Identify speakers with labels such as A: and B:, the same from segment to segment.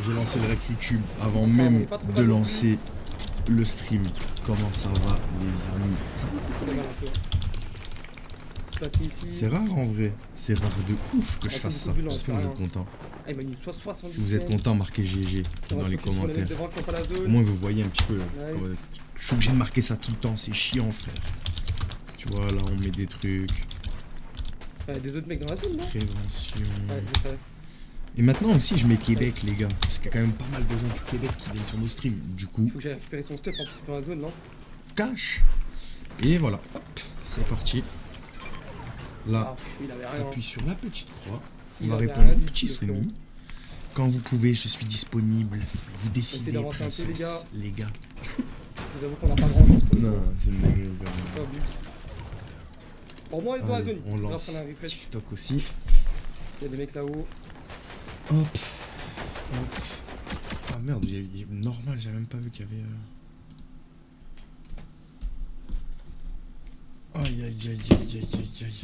A: J'ai lancé le rec YouTube avant même de lancer le stream. Comment ça va les amis? Ça va? C'est rare en vrai. C'est rare de ouf que je fasse ça. J'espère que vous êtes contents. Si vous êtes contents, marquez GG dans les commentaires. Au moins vous voyez un petit peu. Je suis obligé de marquer ça tout le temps, c'est chiant frère. Tu vois là on met des trucs.
B: Des autres mecs dans la zone, non?
A: Prévention.
B: Ouais, je sais.
A: Et maintenant aussi je mets Québec les gars. Parce qu'il y a quand même pas mal de gens du Québec qui viennent sur nos streams. Du coup.
B: Il faut que j'aille récupérer son stuff en plus dans la zone, non?
A: Cache. Et voilà. Hop, c'est parti. Là, appuie sur la petite croix. On va répondre au petit soumis. Quand vous pouvez, je suis disponible. Vous décidez, princesse, les gars.
B: Je vous avoue qu'on n'a pas grand chose pour le
A: Non, c'est une dinguerie.
B: Pour moi, elle est dans la zone.
A: On lance TikTok aussi.
B: Il y a des mecs là-haut.
A: Hop. Hop. Ah merde, normal, j'avais même pas vu qu'il y avait... Aïe aïe aïe aïe aïe aïe aïe.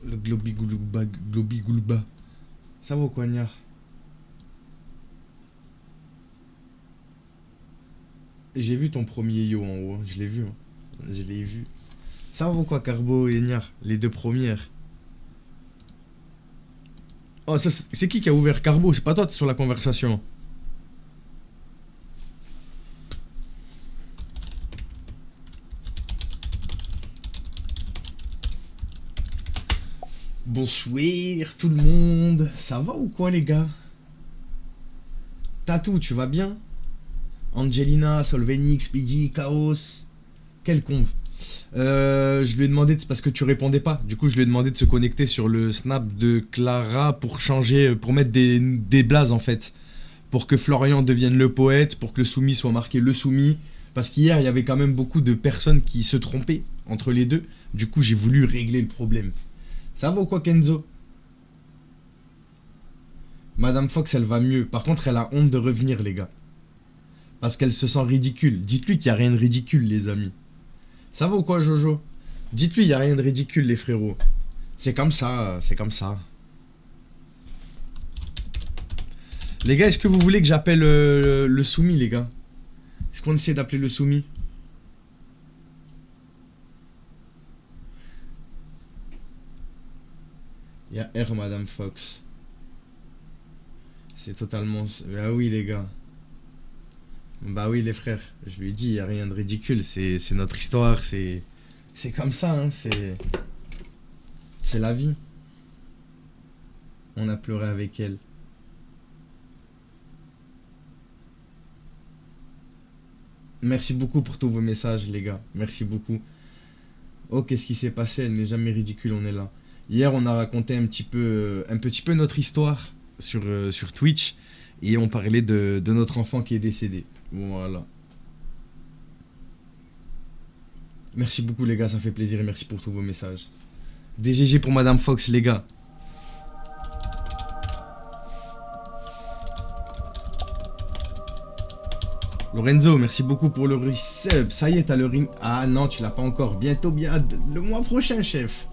A: Le globi-goulba. Ça va ou quoi, Niar? J'ai vu ton premier yo en haut, hein. Je l'ai vu. Hein. Je l'ai vu. Ça va ou quoi, Carbo et Niar? Les deux premières. Oh, ça, c'est qui a ouvert Carbo? C'est pas toi, t'es sur la conversation. Bonsoir tout le monde, ça va ou quoi les gars? Tatou, tu vas bien? Angelina, Solvenix, Pidgey, Chaos. Quel conve. Je lui ai demandé, parce que tu répondais pas, du coup je lui ai demandé de se connecter sur le snap de Clara pour changer, pour mettre des blazes en fait. Pour que Florian devienne le poète, pour que le soumis soit marqué le soumis. Parce qu'hier il y avait quand même beaucoup de personnes qui se trompaient entre les deux. Du coup j'ai voulu régler le problème. Ça va ou quoi Kenzo? Madame Fox elle va mieux. Par contre elle a honte de revenir les gars. Parce qu'elle se sent ridicule. Dites-lui qu'il n'y a rien de ridicule les amis. Ça va ou quoi Jojo? Dites-lui il n'y a rien de ridicule les frérots. C'est comme ça, c'est comme ça. Les gars, est-ce que vous voulez que j'appelle le soumis les gars? Est-ce qu'on essaie d'appeler le soumis? Il y a R Madame Fox. C'est totalement... Ah oui les gars. Bah oui les frères. Je lui ai dit, il n'y a rien de ridicule. C'est notre histoire. C'est comme ça. Hein, c'est la vie. On a pleuré avec elle. Merci beaucoup pour tous vos messages les gars. Merci beaucoup. Oh qu'est-ce qui s'est passé? Elle n'est jamais ridicule, on est là. Hier, on a raconté un petit peu notre histoire sur Twitch et on parlait de notre enfant qui est décédé. Voilà. Merci beaucoup les gars, ça fait plaisir et merci pour tous vos messages. DGG pour Madame Fox les gars. Lorenzo, merci beaucoup pour le resub. Ça y est, t'as le ring. Ah non, tu l'as pas encore. Bientôt, bien le mois prochain, chef.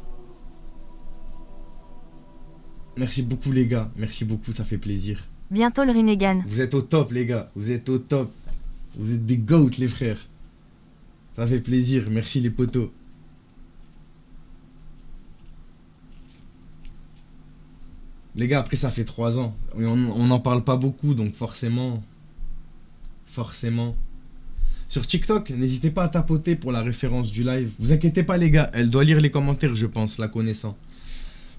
A: Merci beaucoup les gars, merci beaucoup, ça fait plaisir.
C: Bientôt le Rinnegan.
A: Vous êtes au top les gars, vous êtes au top. Vous êtes des goats les frères. Ça fait plaisir, merci les potos. Les gars, après ça fait 3 ans. On n'en parle pas beaucoup, donc forcément... Sur TikTok, n'hésitez pas à tapoter pour la référence du live. Vous inquiétez pas les gars, elle doit lire les commentaires je pense, la connaissant.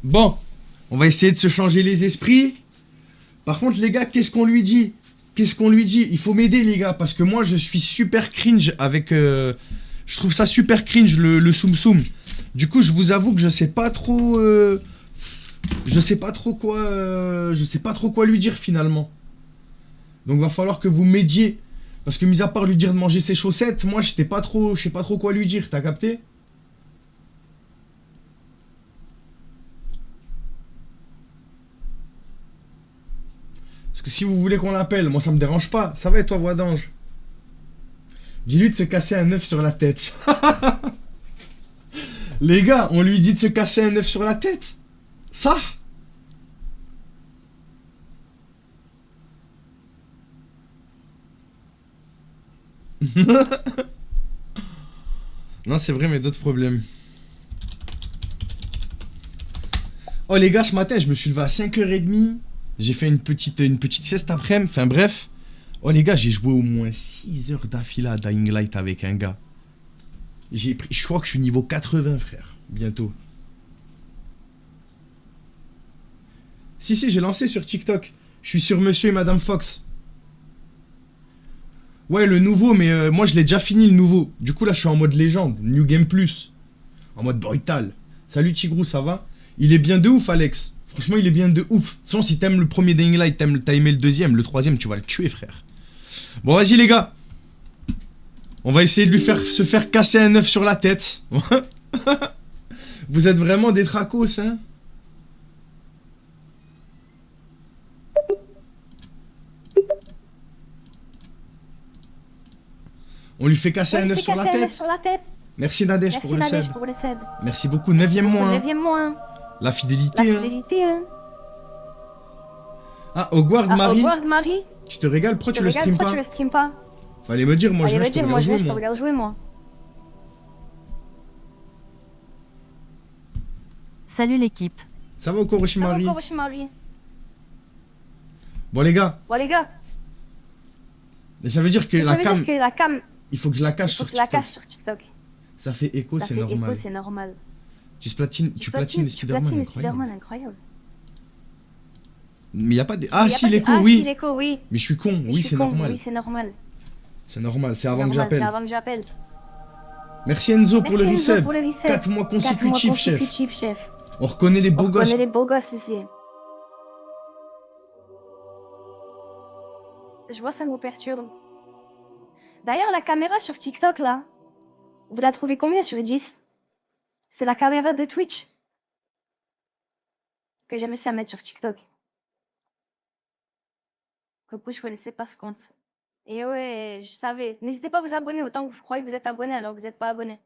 A: Bon, on va essayer de se changer les esprits. Par contre les gars, qu'est-ce qu'on lui dit? Qu'est-ce qu'on lui dit? Il faut m'aider les gars, parce que moi je suis super cringe avec... je trouve ça super cringe le soum soum. Du coup je vous avoue que je sais pas trop... je sais pas trop quoi lui dire finalement. Donc va falloir que vous m'aidiez. Parce que mis à part lui dire de manger ses chaussettes, moi je sais pas trop quoi lui dire, t'as capté? Parce que si vous voulez qu'on l'appelle, moi ça me dérange pas. Ça va et toi voix d'ange? Dis-lui de se casser un œuf sur la tête. Les gars, on lui dit de se casser un œuf sur la tête? Ça? Non, c'est vrai, mais d'autres problèmes. Oh les gars, ce matin, je me suis levé à 5h30. J'ai fait une petite sieste après-midi. Enfin bref. Oh les gars, j'ai joué au moins 6 heures d'affilée à Dying Light avec un gars. Je crois que je suis niveau 80, frère. Bientôt. Si, j'ai lancé sur TikTok. Je suis sur Monsieur et Madame Fox. Ouais, le nouveau, mais moi je l'ai déjà fini le nouveau. Du coup là, je suis en mode légende. New Game Plus. En mode brutal. Salut Tigrou, ça va? Il est bien de ouf, Alex. Franchement, il est bien de ouf. Sinon, si t'aimes le premier Dying Light, t'as aimé le deuxième, le troisième, tu vas le tuer, frère. Bon, vas-y, les gars. On va essayer de se faire casser un œuf sur la tête. Vous êtes vraiment des tracos, hein? On lui fait casser un œuf sur la tête. Merci Nadège pour le sub. Merci beaucoup. 9ème mois.
C: 9ème mois.
A: La fidélité.
C: Hein.
A: Ah, Hogwarts Marie.
C: Hogwarts Marie.
A: Tu te régales, pourquoi tu le stream pas? Fallait me dire, moi je te regarde jouer, moi.
D: Salut l'équipe.
A: Ça va ou quoi, Roshimari? Bon les gars. Ça veut dire que la cam... Il faut que je la cache sur TikTok. Ça fait écho, c'est normal. Tu platines les Spider-Man,
C: incroyable.
A: Mais y a pas des... Ah si, l'écho, oui. Mais je suis con, oui, c'est normal. C'est normal, c'est avant que j'appelle. Merci Enzo pour le resub. 4 mois consécutifs, chef. On reconnaît les beaux gosses.
C: Ici. Je vois, ça nous perturbe. D'ailleurs, la caméra sur TikTok, là, vous la trouvez combien sur 10? C'est la caméra de Twitch que j'ai réussi à mettre sur TikTok. Que vous, je connaissais pas ce compte. Et ouais, je savais. N'hésitez pas à vous abonner autant que vous croyez que vous êtes abonné alors que vous n'êtes pas abonné.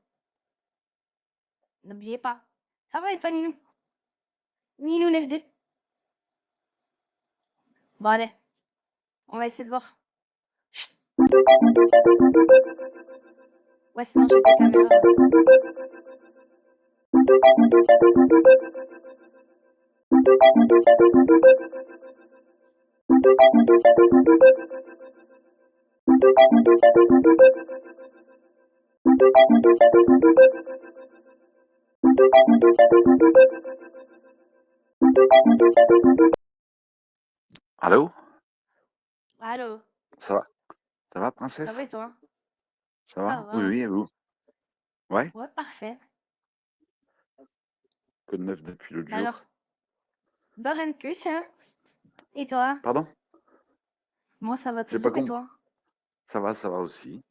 C: N'oubliez pas. Ça va et toi, Ninou? Ninou NFD. Bon, allez. On va essayer de voir. Chut. Ouais, sinon j'ai ta caméra.
E: Allô?
C: Allô?
E: Ça va? Ça va,
C: Ça
E: princesse?
C: va et toi?
E: Ça va? Oui, et vous? Ouais?
C: Ouais, parfait.
E: Que de neuf depuis l'autre jour.
C: Alors, bonne hein? Et toi?
E: Pardon?
C: Moi, ça va
E: J'ai
C: toujours
E: pas
C: et toi?
E: Ça va aussi.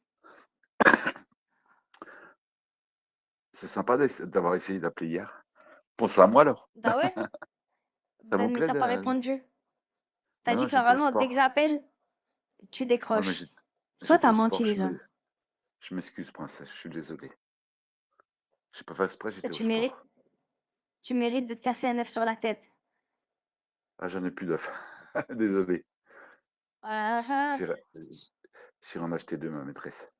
E: C'est sympa d'avoir essayé d'appeler hier. Pense à moi alors.
C: Bah ouais?
E: Ça vous
C: Mais
E: plaît
C: t'as pas répondu. T'as
E: Non,
C: dit
E: non,
C: que
E: j'étais au
C: normalement,
E: sport.
C: dès que j'appelle, tu
E: Ouais, mais
C: décroches. Toi,
E: j'étais
C: t'as
E: au
C: menti,
E: sport,
C: les hommes.
E: je m'excuse, princesse, je suis désolé. J'ai pas fait exprès, j'étais au
C: Tu
E: sport.
C: mérites de te casser un œuf sur la tête.
E: Ah, j'en ai plus d'œufs. Désolé.
C: Ah,
E: J'irai en acheter 2, ma maîtresse.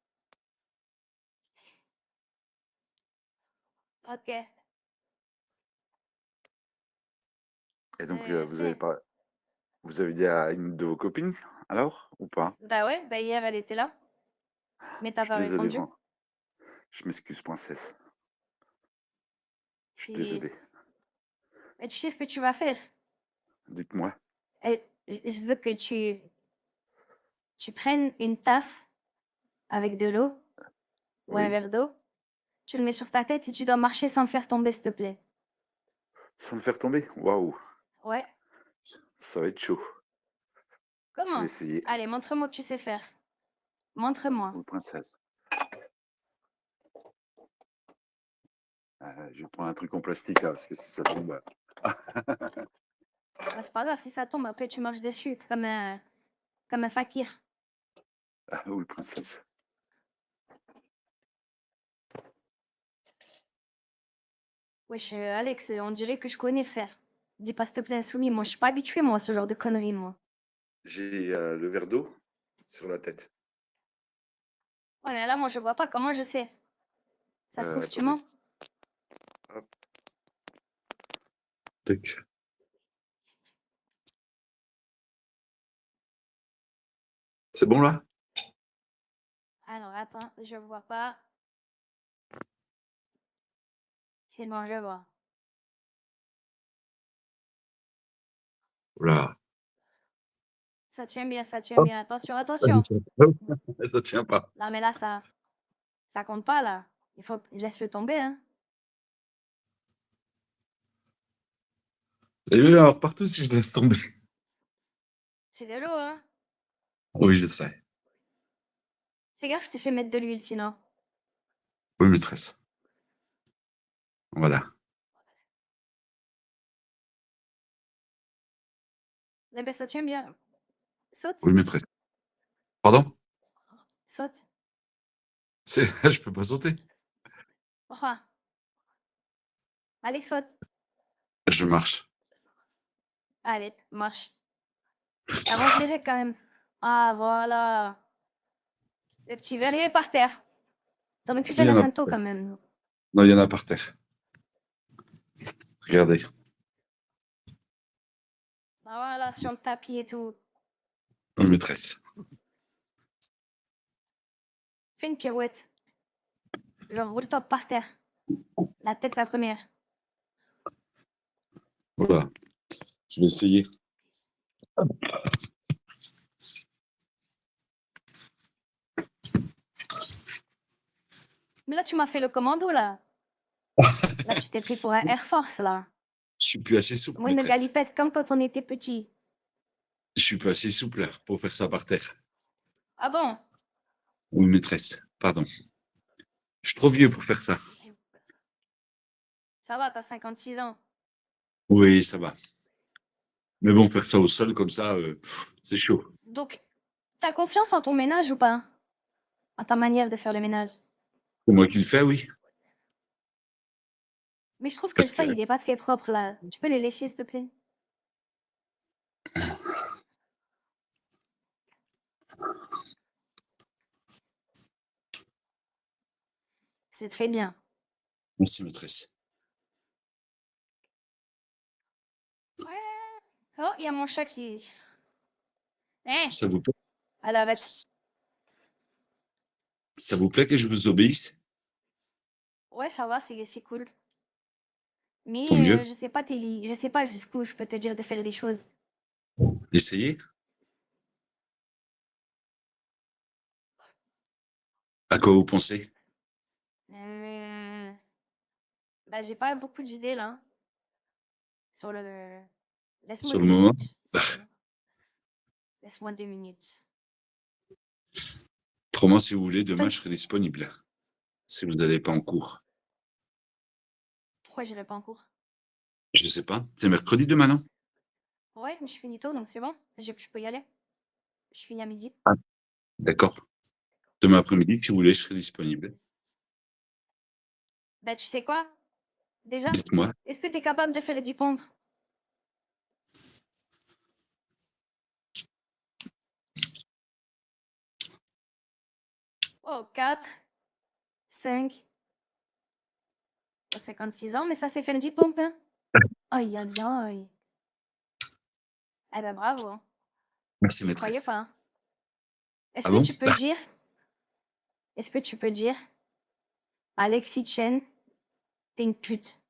C: ok.
E: Et donc, vous avez dit à une de vos copines, alors, ou pas?
C: Bah ouais, bah hier, elle était là. Mais t'as
E: Je suis
C: pas
E: désolé,
C: répondu.
E: moi. Je m'excuse, princesse. Je suis désolé.
C: Mais tu sais ce que tu vas faire?
E: Dites-moi.
C: Je veux que tu prennes une tasse avec de l'eau ou un
E: Oui.
C: verre d'eau. Tu le mets sur ta tête et tu dois marcher sans le faire tomber, s'il te plaît.
E: Sans me faire tomber? Waouh,
C: Ouais.
E: ça va être chaud. Je vais
C: Comment?
E: essayer.
C: Allez, montre-moi que tu sais faire. Montre-moi.
E: Oui, princesse. Je vais prendre un truc en plastique là, parce que si ça tombe.
C: Bah, c'est pas grave, si ça tombe, après tu marches dessus comme un fakir.
E: Ah oui, princesse.
C: Wesh, Alex, on dirait que je connais, frère. Dis pas s'il te plaît, insoumis. Moi, je suis pas habitué, moi, à ce genre de conneries, moi.
E: J'ai le verre d'eau sur la tête.
C: Ouais, mais là, moi, je vois pas. Comment je sais? Ça se trouve, tu
E: Attendez.
C: mens.
E: Hop. Tac. C'est bon là?
C: Alors, attends, je vois pas. C'est bon, je vois.
E: Oula.
C: Ça tient bien, ça tient
E: Hop.
C: bien. Attention, attention.
E: Ça tient pas.
C: Là, mais là, ça compte pas, là. Laisse-le tomber, hein.
E: Et lui, alors partout si je laisse tomber.
C: C'est de l'eau, hein.
E: Oui, je sais.
C: Fais gaffe, je te fais mettre de l'huile, sinon.
E: Oui, maîtresse. Voilà.
C: Eh ben, ça tient bien. Saute,
E: Oui, maîtresse. Pardon?
C: saute.
E: Je peux pas sauter.
C: Pourquoi? Allez, saute.
E: Je marche.
C: Allez, marche. Avance direct, quand même. Ah, voilà. Le petit verre, il est par terre. T'en
E: Si,
C: occupais
E: il y
C: la
E: en a.
C: Santo, quand même.
E: Non, il y en a par terre. Regardez.
C: Ah, voilà, sur le tapis et tout.
E: Oui, maîtresse.
C: Fais une pirouette. Genre, roule-toi par terre. La tête, la première.
E: Voilà. Je vais essayer.
C: Mais là, tu m'as fait le commando, là. Là, tu t'es pris pour un Air Force, là.
E: Je suis plus assez souple,
C: Moi, une
E: maîtresse.
C: galipette comme quand on était petit.
E: Je suis plus assez souple là, pour faire ça par terre.
C: Ah bon?
E: Oui, maîtresse. Pardon. Je suis trop vieux pour faire ça.
C: Ça va, t'as 56 ans.
E: Oui, ça va. Mais bon, faire ça au sol comme ça, c'est chaud.
C: Donc, t'as confiance en ton ménage ou pas? En ta manière de faire le ménage?
E: C'est moi qui le fais, oui.
C: Mais je trouve que
E: Parce
C: ça,
E: que
C: il est pas très propre, là. Tu peux le laisser, s'il te plaît? C'est très bien.
E: merci, maîtresse.
C: Ouais. Oh, il y a mon chat qui... Hein?
E: Ça vous plaît?
C: Elle avec...
E: Ça vous plaît que je vous obéisse?
C: Ouais, ça va, c'est cool.
E: Tant
C: Mais
E: mieux.
C: je sais pas jusqu'où je peux te dire de faire les choses.
E: Essayez. À quoi vous pensez?
C: Euh, Bah, j'ai pas beaucoup d'idées, là. Sur le... Laisse-moi
E: Sur le
C: 2 minutes.
E: moment?
C: s'il te plaît. Laisse-moi 2 minutes.
E: Autrement, si vous voulez, demain, je serai disponible. Si vous n'allez pas en cours.
C: Pourquoi j'irai pas en cours?
E: Je sais pas. C'est mercredi demain, non?
C: Ouais, mais je finis tôt, donc c'est bon. Je peux y aller. Je finis à midi.
E: Ah, d'accord. Demain après-midi, si vous voulez, je serai disponible.
C: Bah, tu sais quoi? Déjà,
E: Dites-moi.
C: est-ce que tu es capable de faire les 10 pompes? Oh, 4, 5, 56 ans, mais ça, c'est faire les 10 pompes, hein? Aïe, aïe, aïe. Eh ben, bravo, hein.
E: Merci,
C: J'y croyais
E: maîtresse.
C: pas, hein. Est-ce
E: Ah
C: que
E: bon?
C: tu peux dire, est-ce que tu peux dire, Alexis Chen, t'es une pute?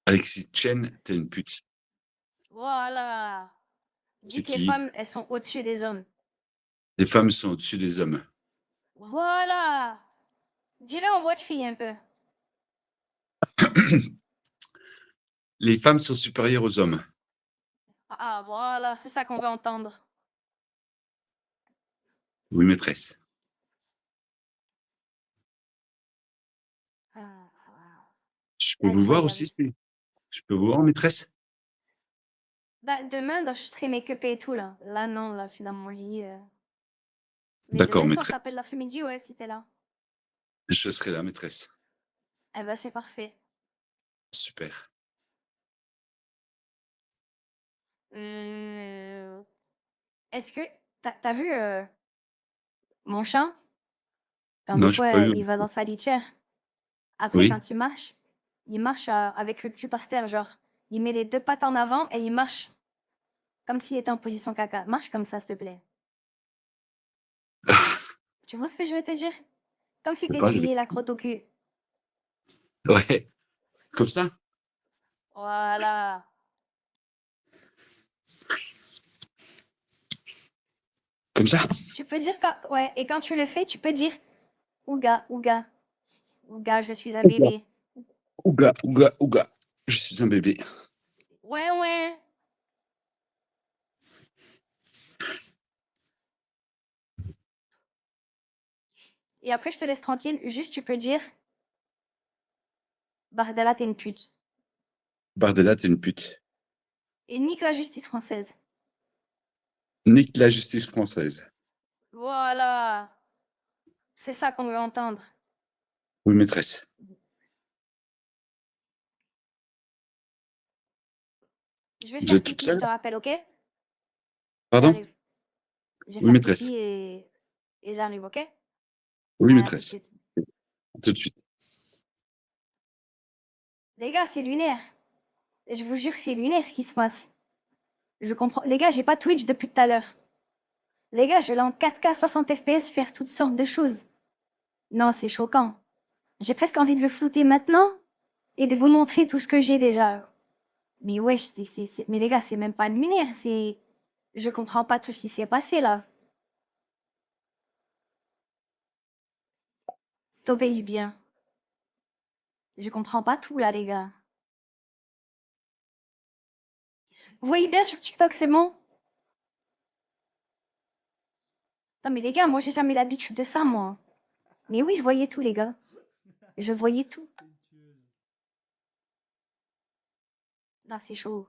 E: Alexis Chen, t'es une pute.
C: Voilà.
E: C'est
C: Dis que les
E: qui?
C: femmes, elles sont au-dessus des hommes.
E: Les femmes sont au-dessus des hommes.
C: Voilà. Dis-le en voix de fille un peu.
E: Les femmes sont supérieures aux hommes.
C: Ah, voilà, c'est ça qu'on veut entendre.
E: Oui, maîtresse.
C: Ah, ah,
E: Je peux vous voir
C: incroyable.
E: aussi? Je peux vous voir, maîtresse?
C: Bah, demain, je serai make-upée et tout, là. Là, non, là, je suis dans mon lit. Mais
E: D'accord,
C: demain, si on
E: maîtresse.
C: s'appelle l'après-midi, ouais, si t'es là.
E: Je serai là, maîtresse.
C: Eh ben, c'est parfait.
E: Super.
C: Euh, Est-ce que t'as vu mon chat? Quand
E: Non,
C: des
E: j'ai
C: fois,
E: pas vu.
C: il va dans sa litière. Après,
E: Oui.
C: quand il marche avec le cul par terre, genre. Il met les deux pattes en avant et il marche comme s'il était en position caca. Marche comme ça, s'il te plaît. Tu vois ce que je veux te dire? Comme
E: Je
C: si
E: sais pas, je vais.
C: t'essuyais la crotte au cul.
E: Ouais. Comme ça?
C: Voilà.
E: Comme ça?
C: Tu peux dire quand... Ouais, et quand tu le fais, tu peux dire Ouga, ouga, ouga, je suis un
E: Ouga,
C: bébé.
E: ouga, ouga, ouga. Je suis un bébé.
C: Ouais, ouais. Et après, je te laisse tranquille. Juste, tu peux dire Bardella, t'es une pute.
E: Bardella, t'es une pute.
C: Et nique la justice française.
E: Nique la justice française.
C: Voilà. C'est ça qu'on veut entendre.
E: Oui, maîtresse.
C: Je vais
E: Vous
C: faire
E: êtes toute
C: pipi, je
E: seule?
C: te rappelle, ok?
E: Pardon?
C: J'arrive. Je vais
E: Oui,
C: faire
E: maîtresse.
C: pipi et j'arrive, ok?
E: Oui,
C: À tout de
E: maîtresse.
C: suite.
E: Tout de suite.
C: Les gars, c'est lunaire. Je vous jure, c'est lunaire ce qui se passe. Je comprends. Les gars, j'ai pas Twitch depuis tout à l'heure. Les gars, je l'ai en 4K 60 FPS faire toutes sortes de choses. Non, c'est choquant. J'ai presque envie de vous flouter maintenant et de vous montrer tout ce que j'ai déjà. Mais wesh, mais les gars, c'est même pas lunaire, c'est... Je comprends pas tout ce qui s'est passé, là. T'obéis bien. Je comprends pas tout, là, les gars. Vous voyez bien sur TikTok, c'est bon? Non, mais les gars, moi, j'ai jamais l'habitude de ça, moi. Mais oui, je voyais tout, les gars. Je voyais tout. Non, c'est chaud.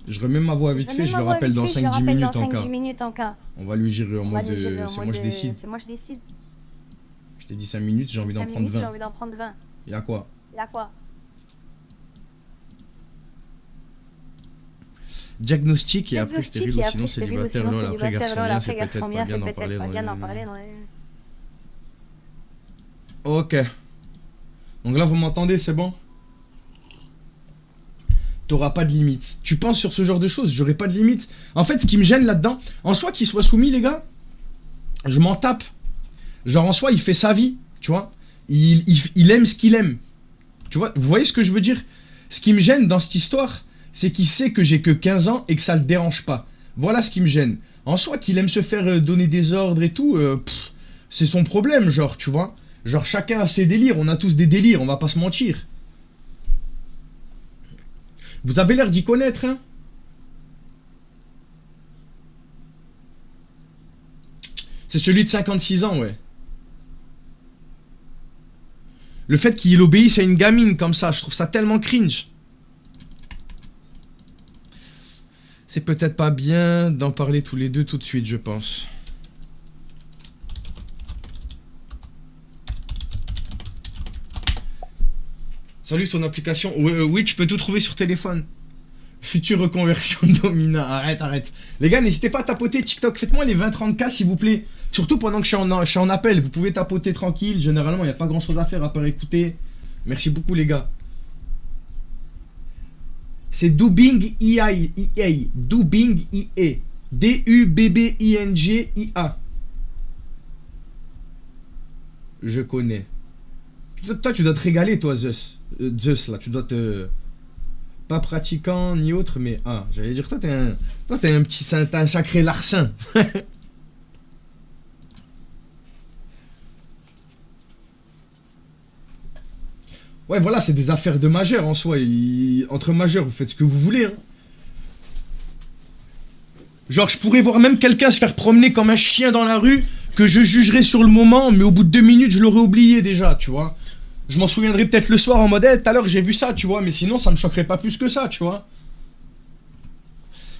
A: Je remets ma voix vite fait, je le rappelle dans
C: Je le
A: 5-10
C: rappelle dans
A: minutes en
C: 5-10
A: cas.
C: minutes en cas.
A: On va lui gérer en
C: On va
A: mode.
C: lui gérer en
A: C'est
C: mode
A: moi je décide.
C: c'est moi je décide.
A: Je t'ai dit 5 minutes, j'ai envie d'en
C: 5
A: prendre
C: minutes, j'ai
A: 20.
C: envie d'en prendre 20.
A: Y'a quoi?
C: Il a quoi?
A: Diagnostic et après stérile ou sinon
C: stérile,
A: célibataire. Lol, après garçon bien, c'est
C: garçon
A: peut-être
C: bien,
A: pas
C: c'est
A: bien d'en
C: peut-être
A: parler.
C: pas bien d'en
A: dans
C: parler.
A: les- Ok. Donc là, vous m'entendez, c'est bon? T'auras pas de limite. Tu penses sur ce genre de choses, j'aurai pas de limite. En fait, ce qui me gêne là-dedans, en soi, qu'il soit soumis, les gars, je m'en tape. Genre, en soi, il fait sa vie, tu vois. Il aime ce qu'il aime. Tu vois, vous voyez ce que je veux dire? Ce qui me gêne dans cette histoire, c'est qu'il sait que j'ai que 15 ans et que ça le dérange pas. Voilà ce qui me gêne. En soi, qu'il aime se faire donner des ordres et tout, c'est son problème, genre, tu vois. Genre, chacun a ses délires, on a tous des délires, on va pas se mentir. Vous avez l'air d'y connaître, hein? C'est celui de 56 ans, ouais. Le fait qu'il obéisse à une gamine comme ça, je trouve ça tellement cringe. C'est peut-être pas bien d'en parler tous les deux tout de suite, je pense. Salut, ton application. Oui, tu peux tout trouver sur téléphone. Future reconversion Domina. Arrête. Les gars, n'hésitez pas à tapoter TikTok. Faites-moi les 20-30K s'il vous plaît. Surtout pendant que je suis en appel. Vous pouvez tapoter tranquille. Généralement, il n'y a pas grand chose à faire à part écouter. Merci beaucoup, les gars. C'est Dubbing EA. Dubbing EA. D-U-B-B-I-N-G-I-A. Je connais. Toi, tu dois te régaler, toi, Zeus. Zeus, là. Tu dois te... Pas pratiquant ni autre, mais... Ah, j'allais dire, toi, t'es un petit... T'es un sacré larcin. Ouais, voilà, c'est des affaires de majeurs, en soi. Entre majeurs, vous faites ce que vous voulez, hein. Genre, je pourrais voir même quelqu'un se faire promener comme un chien dans la rue, que je jugerais sur le moment, mais au bout de 2 minutes, je l'aurais oublié déjà, tu vois. Je m'en souviendrai peut-être le soir en mode, tout à l'heure j'ai vu ça, tu vois, mais sinon ça me choquerait pas plus que ça, tu vois.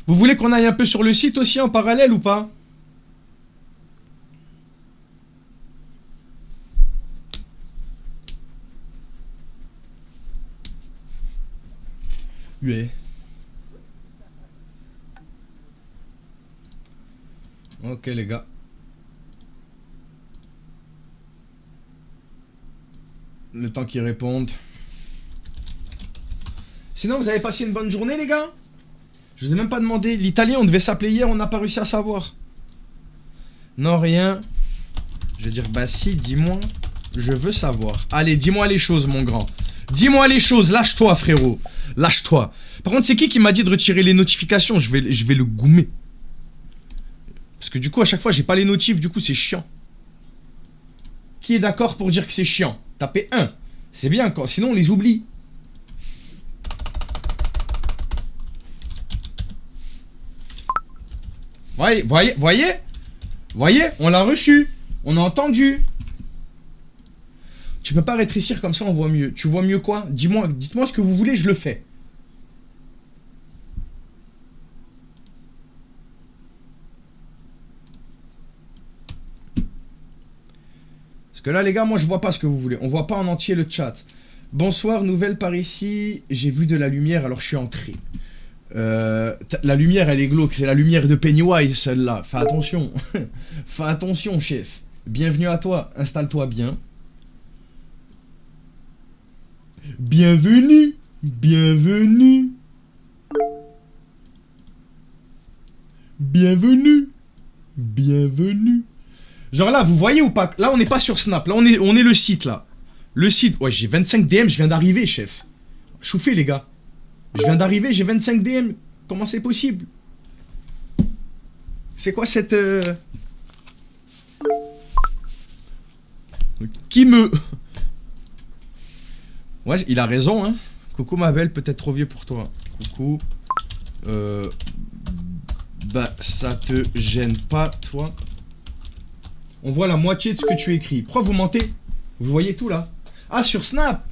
A: Vous voulez qu'on aille un peu sur le site aussi en parallèle ou pas? Ouais. Ok les gars. Le temps qu'ils répondent. Sinon, vous avez passé une bonne journée, les gars? Je vous ai même pas demandé. L'italien, on devait s'appeler hier, on n'a pas réussi à savoir. Non, rien. Je vais dire, bah si, dis-moi. Je veux savoir. Allez, dis-moi les choses, mon grand. Dis-moi les choses, lâche-toi, frérot. Lâche-toi. Par contre, c'est qui m'a dit de retirer les notifications? Je vais le goumer. Parce que du coup, à chaque fois, j'ai pas les notifs, du coup, c'est chiant. Qui est d'accord pour dire que c'est chiant? Tapez 1. C'est bien, quoi. Sinon, on les oublie. Voyez, on l'a reçu. On a entendu. Tu peux pas rétrécir comme ça, on voit mieux. Tu vois mieux quoi? Dites-moi ce que vous voulez, je le fais. Parce que là, les gars, moi, je vois pas ce que vous voulez. On voit pas en entier le chat. Bonsoir, nouvelle par ici. J'ai vu de la lumière, alors je suis entré. La lumière, elle est glauque. C'est la lumière de Pennywise, celle-là. Fais attention. Fais attention, chef. Bienvenue à toi. Installe-toi bien. Bienvenue. Bienvenue. Bienvenue. Bienvenue. Genre là, vous voyez ou pas? Là, on n'est pas sur Snap. Là, on est le site, là. Le site. Ouais, j'ai 25 DM. Je viens d'arriver, chef. Chauffez, les gars. Je viens d'arriver, j'ai 25 DM. Comment c'est possible? C'est quoi cette... Qui me... Ouais, il a raison, hein. Coucou, ma belle, peut-être trop vieux pour toi. Coucou. Bah, ça te gêne pas, toi? On voit la moitié de ce que tu écris. Pourquoi vous mentez? Vous voyez tout, là? Ah, sur Snap.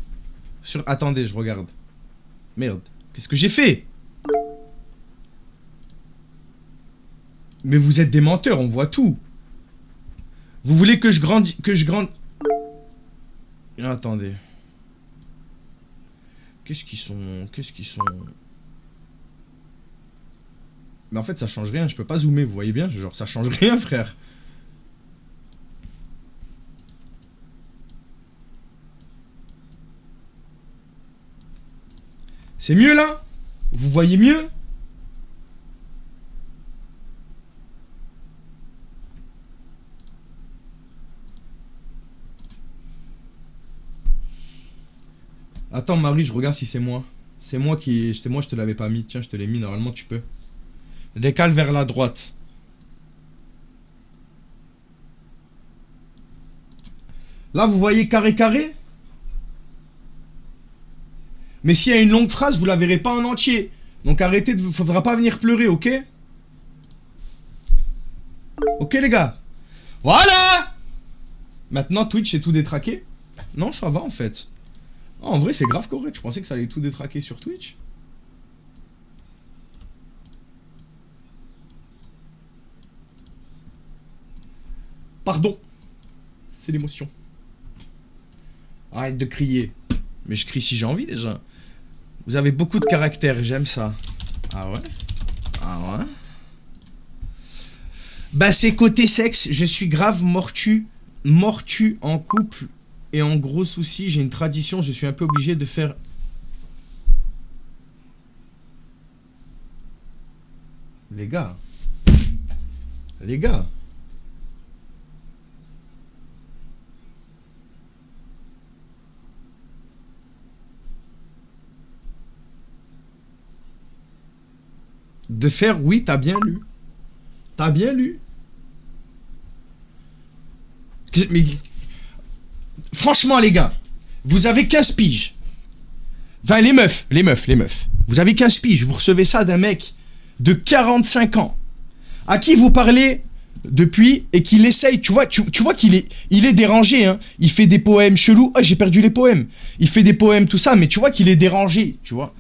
A: Attendez, je regarde. Merde. Qu'est-ce que j'ai fait? Mais vous êtes des menteurs, on voit tout. Vous voulez que je grande... Attendez. Qu'est-ce qu'ils sont... Mais en fait, ça change rien, je peux pas zoomer, vous voyez bien? Genre, ça change rien, frère. C'est mieux, là? Vous voyez mieux? Attends, Marie, je regarde si c'est moi. C'est moi, je te l'avais pas mis. Tiens, je te l'ai mis, normalement, tu peux. Décale vers la droite. Là, vous voyez carré carré? Mais s'il y a une longue phrase, vous la verrez pas en entier. Donc arrêtez de... Faudra pas venir pleurer, ok? Ok, les gars. Voilà! Maintenant, Twitch, c'est tout détraqué. Non, ça va, en fait. Oh, en vrai, c'est grave correct. Je pensais que ça allait tout détraquer sur Twitch. Pardon. C'est l'émotion. Arrête de crier. Mais je crie si j'ai envie, déjà. Vous avez beaucoup de caractère, j'aime ça. Ah ouais? Ah ouais? Bah c'est côté sexe, je suis grave mortu en couple et en gros souci, j'ai une tradition, je suis un peu obligé de faire... Les gars. Les gars. De faire, oui, t'as bien lu. T'as bien lu. Mais... Franchement, les gars, vous avez 15 piges. Enfin, les meufs. Vous avez 15 piges, vous recevez ça d'un mec de 45 ans, à qui vous parlez depuis, et qu'il essaye, tu vois qu'il est dérangé, hein. Il fait des poèmes chelous. Oh, j'ai perdu les poèmes. Il fait des poèmes, tout ça, mais tu vois qu'il est dérangé, tu vois.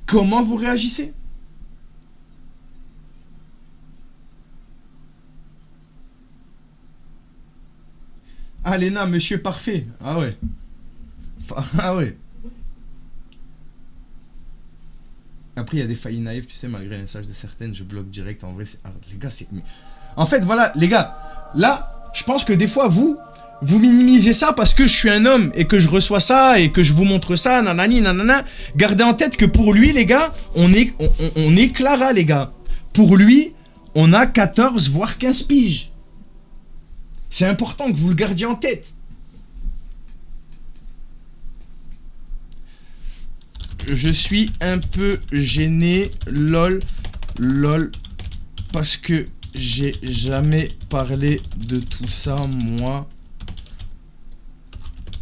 A: Comment vous réagissez? Ah, Léna, monsieur parfait. Ah ouais. Ah ouais. Après, il y a des failles naïves, tu sais, malgré les messages de certaines, je bloque direct. En vrai, c'est... Ah, les gars, c'est... En fait, voilà, les gars, là, je pense que des fois, vous, vous minimisez ça parce que je suis un homme et que je reçois ça et que je vous montre ça, nanani, nanana. Gardez en tête que pour lui, les gars, on est Clara, les gars. Pour lui, on a 14 voire 15 piges. C'est important que vous le gardiez en tête. Je suis un peu gêné, lol, parce que j'ai jamais parlé de tout ça, moi.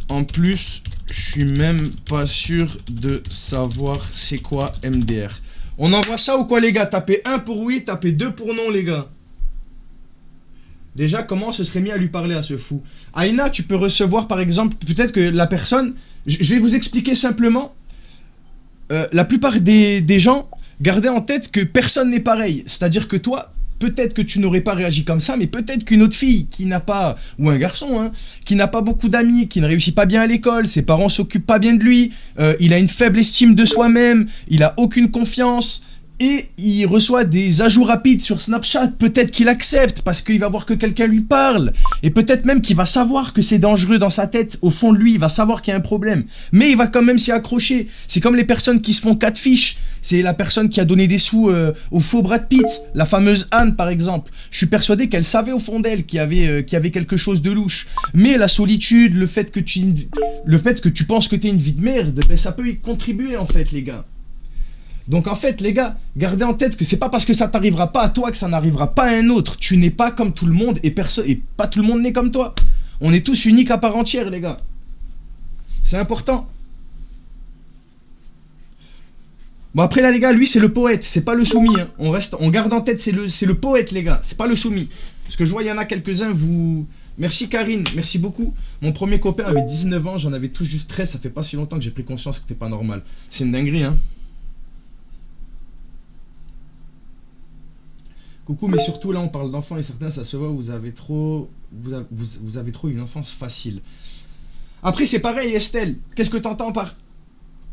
A: En plus, je suis même pas sûr de savoir c'est quoi MDR. On envoie ça ou quoi, les gars? Tapez 1 pour oui, tapez 2 pour non, les gars. Déjà, comment on se serait mis à lui parler à ce fou? Aïna, tu peux recevoir, par exemple, peut-être que la personne... Je vais vous expliquer simplement. La plupart des gens, gardez en tête que personne n'est pareil. C'est-à-dire que toi, peut-être que tu n'aurais pas réagi comme ça, mais peut-être qu'une autre fille qui n'a pas, ou un garçon, hein, qui n'a pas beaucoup d'amis, qui ne réussit pas bien à l'école, ses parents s'occupent pas bien de lui, il a une faible estime de soi-même, il a aucune confiance, et il reçoit des ajouts rapides sur Snapchat. Peut-être qu'il accepte parce qu'il va voir que quelqu'un lui parle, et peut-être même qu'il va savoir que c'est dangereux dans sa tête. Au fond de lui, il va savoir qu'il y a un problème, mais il va quand même s'y accrocher. C'est comme les personnes qui se font catfish. C'est la personne qui a donné des sous au faux Brad Pitt, la fameuse Anne par exemple. Je suis persuadé qu'elle savait au fond d'elle qu'il y avait quelque chose de louche. Mais la solitude, le fait que tu penses que t'es une vie de merde, ben ça peut y contribuer en fait, les gars. Donc en fait, les gars, gardez en tête que c'est pas parce que ça t'arrivera pas à toi que ça n'arrivera pas à un autre. Tu n'es pas comme tout le monde et pas tout le monde n'est comme toi. On est tous uniques à part entière, les gars. C'est important. Bon après là, les gars, lui c'est le poète, c'est pas le soumis. Hein. On garde en tête, c'est le poète, les gars. C'est pas le soumis. Parce que je vois, il y en a quelques-uns, vous... Merci Karine, merci beaucoup. Mon premier copain avait 19 ans, j'en avais tout juste 13. Ça fait pas si longtemps que j'ai pris conscience que c'était pas normal. C'est une dinguerie, hein. Coucou, mais surtout là on parle d'enfants et certains ça se voit, vous avez trop une enfance facile. Après c'est pareil Estelle, qu'est-ce que t'entends par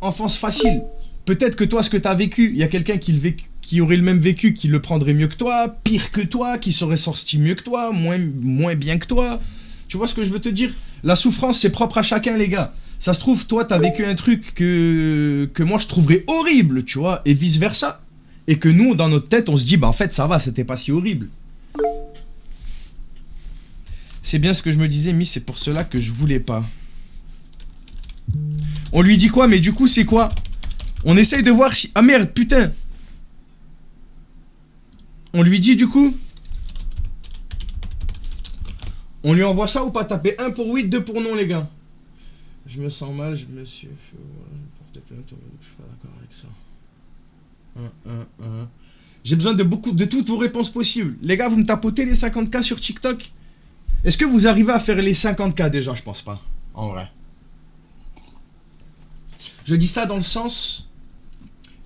A: enfance facile? Peut-être que toi ce que t'as vécu, il y a quelqu'un qui aurait le même vécu, qui le prendrait mieux que toi, pire que toi, qui serait sorti mieux que toi, moins bien que toi. Tu vois ce que je veux te dire? La souffrance c'est propre à chacun, les gars. Ça se trouve, toi t'as vécu un truc que moi je trouverais horrible, tu vois, et vice versa. Et que nous, dans notre tête, on se dit, bah en fait, ça va, c'était pas si horrible. C'est bien ce que je me disais, mais c'est pour cela que je voulais pas. On lui dit quoi? Mais du coup, c'est quoi? On essaye de voir si... Ah merde, putain! On lui dit du coup? On lui envoie ça ou pas? Taper 1 pour oui, 2 pour non, les gars. Je me sens mal, je me suis fait... Je suis pas d'accord avec ça. J'ai besoin de toutes vos réponses possibles. Les gars, vous me tapotez les 50K sur TikTok? Est-ce que vous arrivez à faire les 50K déjà? Je pense pas, en vrai. Je dis ça dans le sens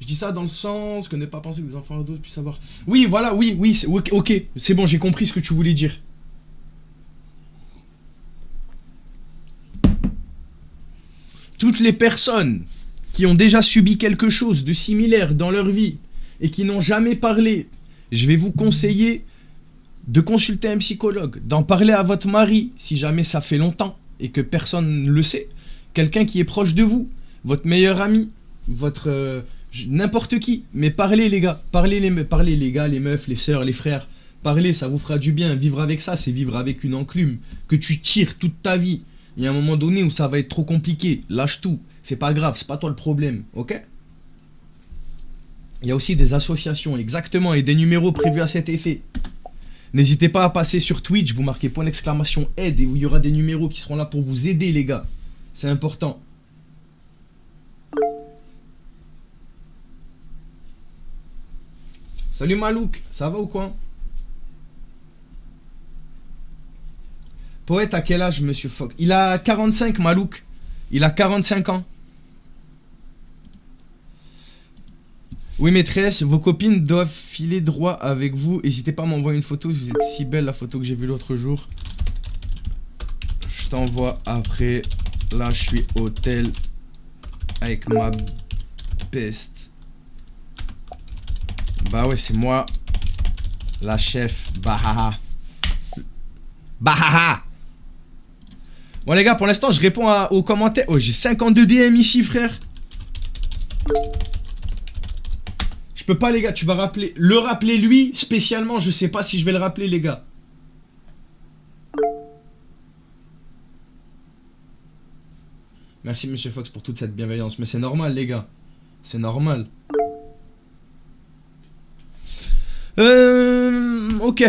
A: que ne pas penser que des enfants ados puissent savoir. Oui, voilà, oui, ok, c'est bon, j'ai compris ce que tu voulais dire. Toutes les personnes qui ont déjà subi quelque chose de similaire dans leur vie et qui n'ont jamais parlé, je vais vous conseiller de consulter un psychologue, d'en parler à votre mari si jamais ça fait longtemps et que personne ne le sait, quelqu'un qui est proche de vous, votre meilleur ami, votre n'importe qui, mais parlez les gars, parlez les gars, les meufs, les sœurs, les frères, parlez, ça vous fera du bien. Vivre avec ça, c'est vivre avec une enclume que tu tires toute ta vie. Il y a un moment donné où ça va être trop compliqué, lâche tout. C'est pas grave, c'est pas toi le problème, ok? Il y a aussi des associations, exactement, et des numéros prévus à cet effet. N'hésitez pas à passer sur Twitch, vous marquez point d'exclamation aide et où il y aura des numéros qui seront là pour vous aider, les gars. C'est important. Salut Malouk, ça va ou quoi? Poète à quel âge, monsieur Fogg? Il a 45, Malouk. Il a 45 ans. Oui, maîtresse, vos copines doivent filer droit avec vous. N'hésitez pas à m'envoyer une photo. Vous êtes si belle, la photo que j'ai vue l'autre jour. Je t'envoie après. Là, je suis au hôtel avec ma peste. Bah ouais, c'est moi. La chef. Bahaha. Bahaha. Bon les gars, pour l'instant, je réponds aux commentaires. Oh, j'ai 52 DM ici, frère. Je peux pas, les gars. Tu vas le rappeler lui, spécialement. Je sais pas si je vais le rappeler, les gars. Merci, Monsieur Fox, pour toute cette bienveillance. Mais c'est normal, les gars. C'est normal. Ok.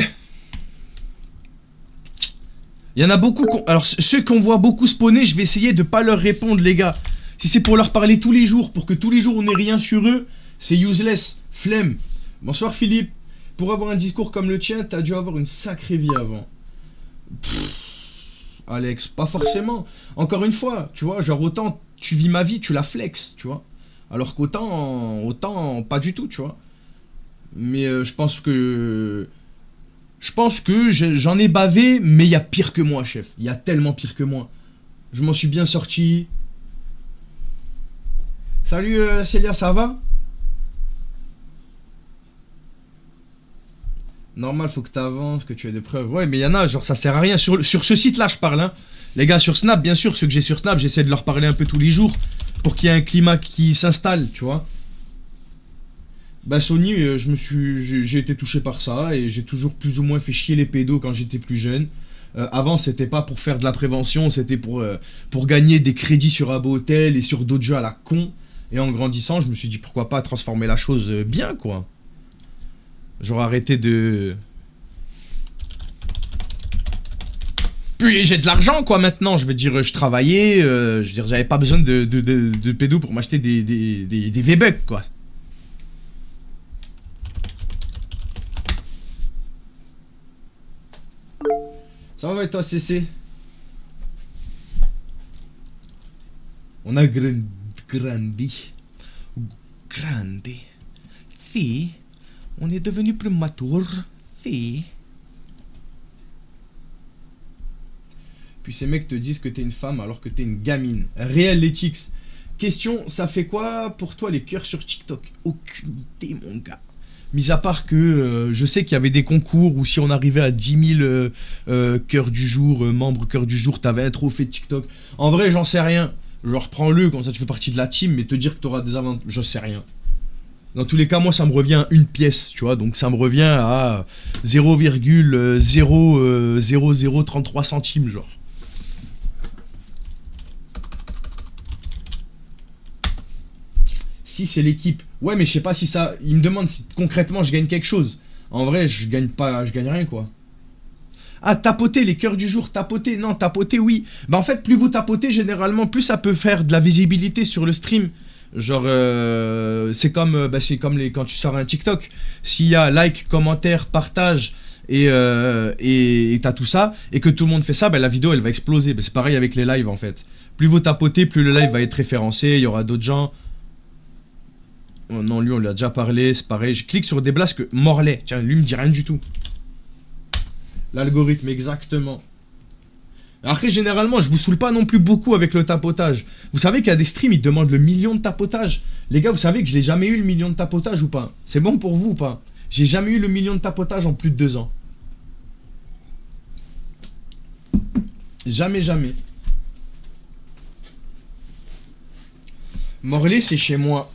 A: Il y en a beaucoup. Alors, ceux qu'on voit beaucoup spawner, je vais essayer de pas leur répondre, les gars. Si c'est pour leur parler tous les jours, pour que tous les jours on ait rien sur eux, c'est useless. Flemme. Bonsoir, Philippe. Pour avoir un discours comme le tien, t'as dû avoir une sacrée vie avant. Alex, pas forcément. Encore une fois, tu vois, genre autant tu vis ma vie, tu la flexes, tu vois. Alors qu'autant, pas du tout, tu vois. Mais je pense que j'en ai bavé, mais il y a pire que moi, chef. Il y a tellement pire que moi. Je m'en suis bien sorti. Salut Célia, ça va? Normal, faut que t'avances, que tu aies des preuves. Ouais, mais il y en a, genre ça sert à rien. Sur ce site-là, je parle, hein. Les gars, sur Snap, bien sûr, ceux que j'ai sur Snap, j'essaie de leur parler un peu tous les jours pour qu'il y ait un climat qui s'installe, tu vois. Bah Sony, j'ai été touché par ça et j'ai toujours plus ou moins fait chier les pédos quand j'étais plus jeune. Avant, c'était pas pour faire de la prévention, c'était pour gagner des crédits sur Abo Hotel et sur d'autres jeux à la con. Et en grandissant, je me suis dit pourquoi pas transformer la chose bien, quoi. Genre arrêter de... Puis j'ai de l'argent, quoi, maintenant. Je veux dire, je travaillais, je veux dire, j'avais pas besoin de pédos pour m'acheter des V-Bucks, quoi. Ça va et toi, CC? On a grandi. Si. On est devenu plus mature. Si. Puis ces mecs te disent que t'es une femme alors que t'es une gamine. Réel Letix. Question, ça fait quoi pour toi les cœurs sur TikTok? Aucune idée, mon gars. Mis à part que je sais qu'il y avait des concours où si on arrivait à 10 000 cœurs du jour, membres cœurs du jour, t'avais un trophée de TikTok. En vrai, j'en sais rien. Genre, prends-le, comme ça tu fais partie de la team, mais te dire que t'auras des avantages, je sais rien. Dans tous les cas, moi, ça me revient à une pièce, tu vois. Donc, ça me revient à 0,0033 centimes, genre. Si, c'est l'équipe. Ouais, mais je sais pas si ça... Il me demande si concrètement je gagne quelque chose. En vrai, je gagne pas... Je gagne rien, quoi. Ah, tapoter, les cœurs du jour, tapoter. Non, tapoter, oui. Bah, en fait, plus vous tapotez, généralement, plus ça peut faire de la visibilité sur le stream. Genre, c'est comme quand tu sors un TikTok. S'il y a like, commentaire, partage et t'as tout ça, et que tout le monde fait ça, bah, la vidéo, elle va exploser. Bah, c'est pareil avec les lives, en fait. Plus vous tapotez, plus le live va être référencé. Il y aura d'autres gens... Oh non, lui on lui a déjà parlé, c'est pareil. Je clique sur des blasts que Morlaix. Tiens, lui me dit rien du tout. L'algorithme, exactement. Après, généralement, je vous saoule pas non plus beaucoup avec le tapotage. Vous savez qu'il y a des streams, ils demandent le million de tapotage. Les gars, vous savez que je n'ai jamais eu le million de tapotage ou pas? C'est bon pour vous ou pas? J'ai jamais eu le million de tapotage en plus de 2 ans. Jamais, jamais. Morlaix, c'est chez moi.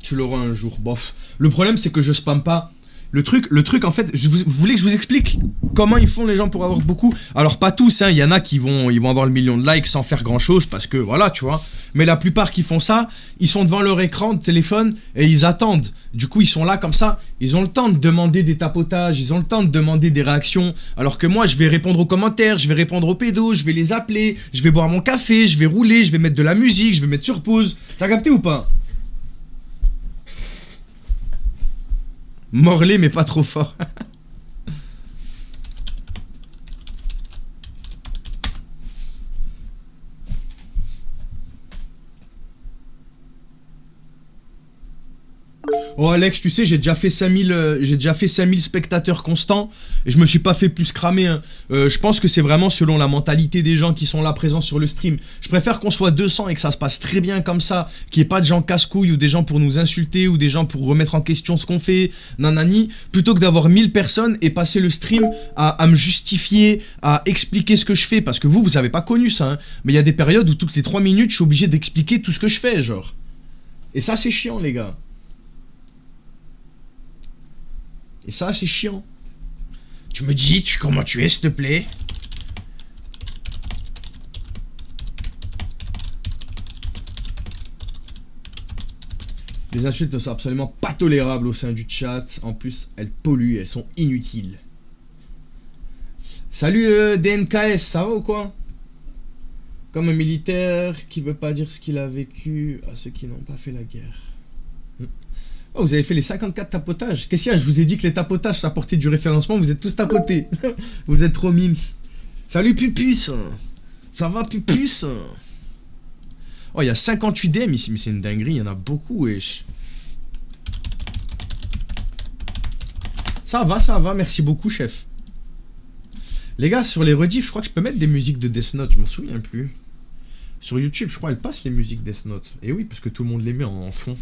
A: Tu l'auras un jour, bof. Le problème, c'est que je spamme pas. Le truc, en fait, vous voulez que je vous explique comment ils font les gens pour avoir beaucoup? Alors, pas tous, hein. Il y en a qui vont avoir le million de likes sans faire grand chose parce que voilà, tu vois. Mais la plupart qui font ça, ils sont devant leur écran de téléphone et ils attendent. Du coup, ils sont là comme ça. Ils ont le temps de demander des tapotages, ils ont le temps de demander des réactions. Alors que moi, je vais répondre aux commentaires, je vais répondre aux pédos, je vais les appeler, je vais boire mon café, je vais rouler, je vais mettre de la musique, je vais mettre sur pause. T'as capté ou pas? Morlaix, mais pas trop fort. Oh Alex, tu sais, j'ai déjà fait 5000 spectateurs constants et je me suis pas fait plus cramer. Hein. Je pense que c'est vraiment selon la mentalité des gens qui sont là présents sur le stream. Je préfère qu'on soit 200 et que ça se passe très bien comme ça, qu'il n'y ait pas de gens casse-couilles ou des gens pour nous insulter ou des gens pour remettre en question ce qu'on fait, nanani, plutôt que d'avoir 1000 personnes et passer le stream à me justifier, à expliquer ce que je fais. Parce que vous avez pas connu ça, hein. Mais il y a des périodes où toutes les 3 minutes, je suis obligé d'expliquer tout ce que je fais, genre. Et ça, c'est chiant, les gars. Et ça, c'est chiant. Tu me dis, comment tu es, s'il te plaît? Les insultes ne sont absolument pas tolérables au sein du chat. En plus, elles polluent, elles sont inutiles. Salut DNKS, ça va ou quoi? Comme un militaire qui veut pas dire ce qu'il a vécu à ceux qui n'ont pas fait la guerre. Oh, vous avez fait les 54 tapotages. Qu'est-ce qu'il y a? Je vous ai dit que les tapotages, ça apportait du référencement. Vous êtes tous tapotés. Vous êtes trop mimes. Salut Pupus. Ça va Pupus? Oh, il y a 58 DM ici. Mais c'est une dinguerie. Il y en a beaucoup, wesh. Ça va. Merci beaucoup, chef. Les gars, sur les rediffs, je crois que je peux mettre des musiques de Death Note. Je m'en souviens plus. Sur YouTube, je crois, elles passent les musiques Death Note. Et oui, parce que tout le monde les met en fond.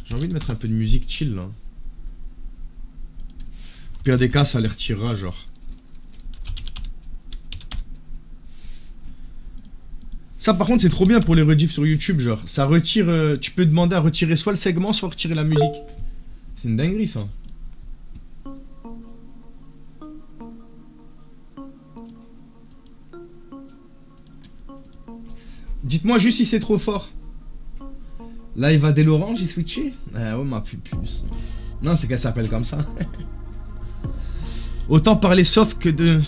A: J'ai envie de mettre un peu de musique chill là. Au pire des cas, ça les retirera, genre. Ça, par contre, c'est trop bien pour les rediffs sur YouTube, genre. Ça retire. Tu peux demander à retirer soit le segment, soit retirer la musique. C'est une dinguerie, ça. Dites-moi juste si c'est trop fort. Live à Delorange, j'ai switché. Ah ouais, ma pupus. Non, c'est qu'elle s'appelle comme ça. Autant parler soft que de...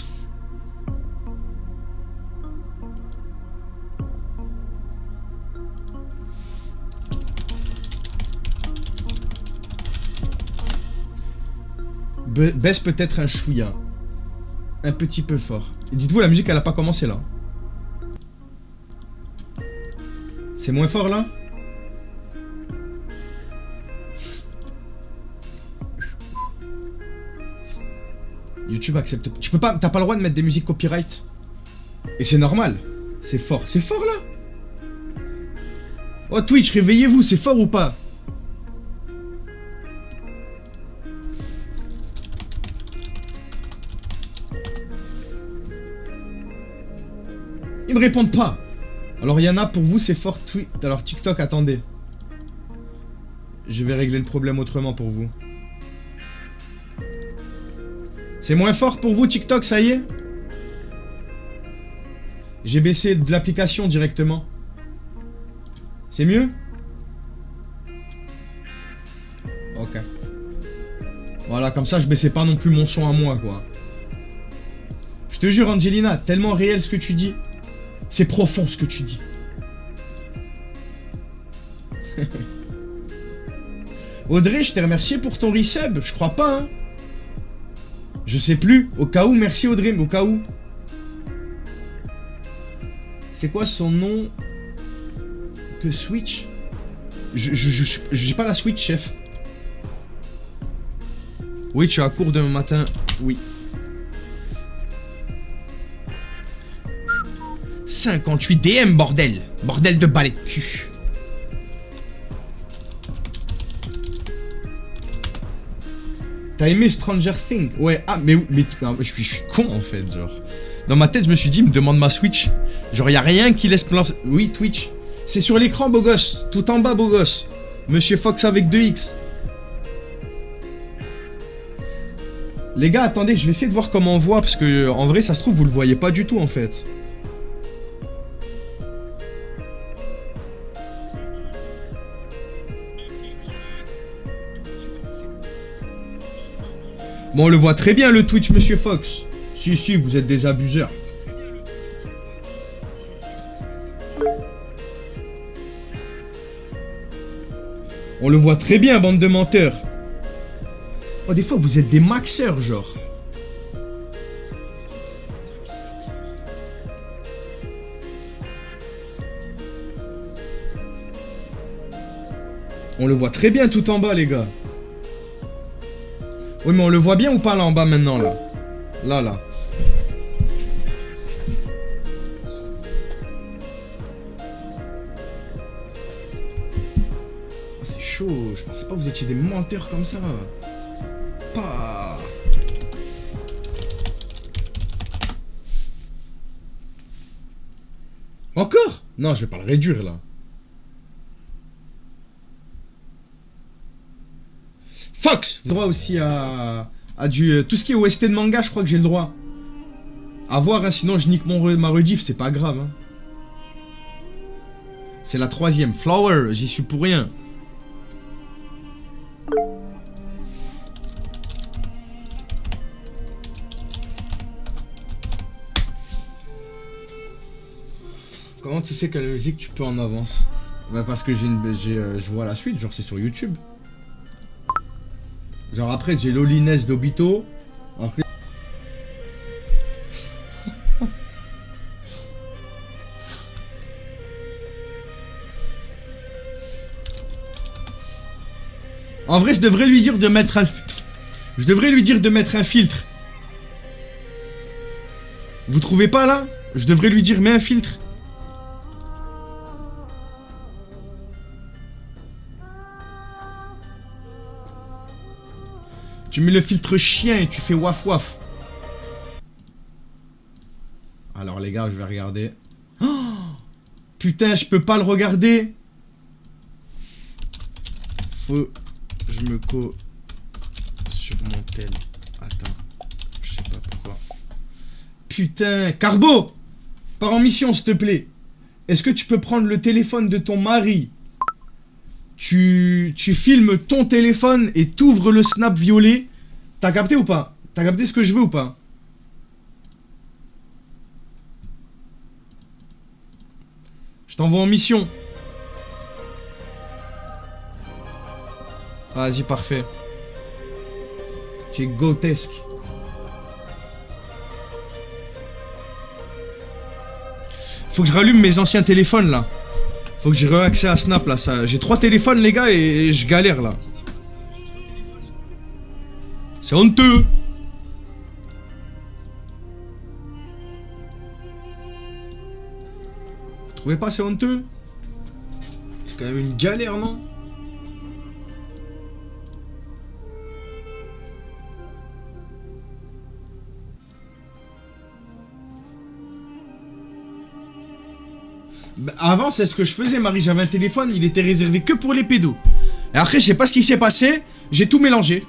A: Baisse peut-être un chouïa. Un petit peu fort. Dites-vous, la musique, elle a pas commencé là. C'est moins fort là? YouTube accepte pas. Tu peux pas. T'as pas le droit de mettre des musiques copyright. Et c'est normal. C'est fort. C'est fort là. Oh Twitch, réveillez-vous, c'est fort ou pas? Ils me répondent pas. Alors Yana, pour vous c'est fort tweet. Alors TikTok, attendez. Je vais régler le problème autrement pour vous. C'est moins fort pour vous TikTok, ça y est? J'ai baissé de l'application directement. C'est mieux? Ok. Voilà, comme ça je baissais pas non plus mon son à moi, quoi. Je te jure Angelina, tellement réel ce que tu dis. C'est profond ce que tu dis. Audrey, je t'ai remercié pour ton resub. Je crois pas, hein. Je sais plus. Au cas où, merci Audrey, mais au cas où. C'est quoi son nom? Que Switch? J'ai pas la Switch, chef. Oui, tu as cours demain matin. Oui. 58 DM, bordel. Bordel de balai de cul. T'as aimé Stranger Things? Ouais, ah, mais non, je suis con en fait, genre. Dans ma tête, je me suis dit, il me demande ma Switch. Genre, y a rien qui laisse place. Oui, Twitch. C'est sur l'écran, beau gosse. Tout en bas, beau gosse. Monsieur Fox avec 2X. Les gars, attendez, je vais essayer de voir comment on voit. Parce que, en vrai, ça se trouve, vous le voyez pas du tout en fait. Bon, on le voit très bien le Twitch, Monsieur Fox. Si, vous êtes des abuseurs. On le voit très bien, bande de menteurs. Oh, des fois, vous êtes des maxeurs, genre. On le voit très bien tout en bas, les gars. Oui, mais on le voit bien ou pas là en bas maintenant, là? Là. Oh, c'est chaud. Je pensais pas que vous étiez des menteurs comme ça. Pas. Encore? Non, je vais pas le réduire, là. Fox! J'ai le droit aussi à du... tout ce qui est OST de manga, je crois que j'ai le droit. À voir, hein, sinon je nique ma rediff, c'est pas grave. Hein. C'est la 3ème. Flower, j'y suis pour rien. Comment tu sais quelle musique tu peux en avance? Bah parce que je vois la suite, genre c'est sur YouTube. Genre après j'ai Lolines d'Obito. Après... En vrai je devrais lui dire de mettre un... Je devrais lui dire de mettre un filtre. Vous trouvez pas là? Je devrais lui dire mets un filtre. Tu mets le filtre chien et tu fais waf waf. Alors les gars, je vais regarder. Oh putain, je peux pas le regarder. Faut... Je me co... sur mon tel. Attends. Je sais pas pourquoi. Putain, Carbo! Pars en mission, s'il te plaît. Est-ce que tu peux prendre le téléphone de ton mari? Tu filmes ton téléphone et t'ouvres le snap violet. T'as capté ou pas? T'as capté ce que je veux ou pas? Je t'envoie en mission. Vas-y, parfait. Tu es grotesque. Faut que je rallume mes anciens téléphones là. Faut que j'ai re-accès à Snap là. J'ai 3 téléphones les gars et je galère là. C'est honteux. Vous trouvez pas c'est honteux? C'est quand même une galère non? Bah, avant c'est ce que je faisais Marie, j'avais un téléphone, il était réservé que pour les pédos. Et après je sais pas ce qui s'est passé, j'ai tout mélangé.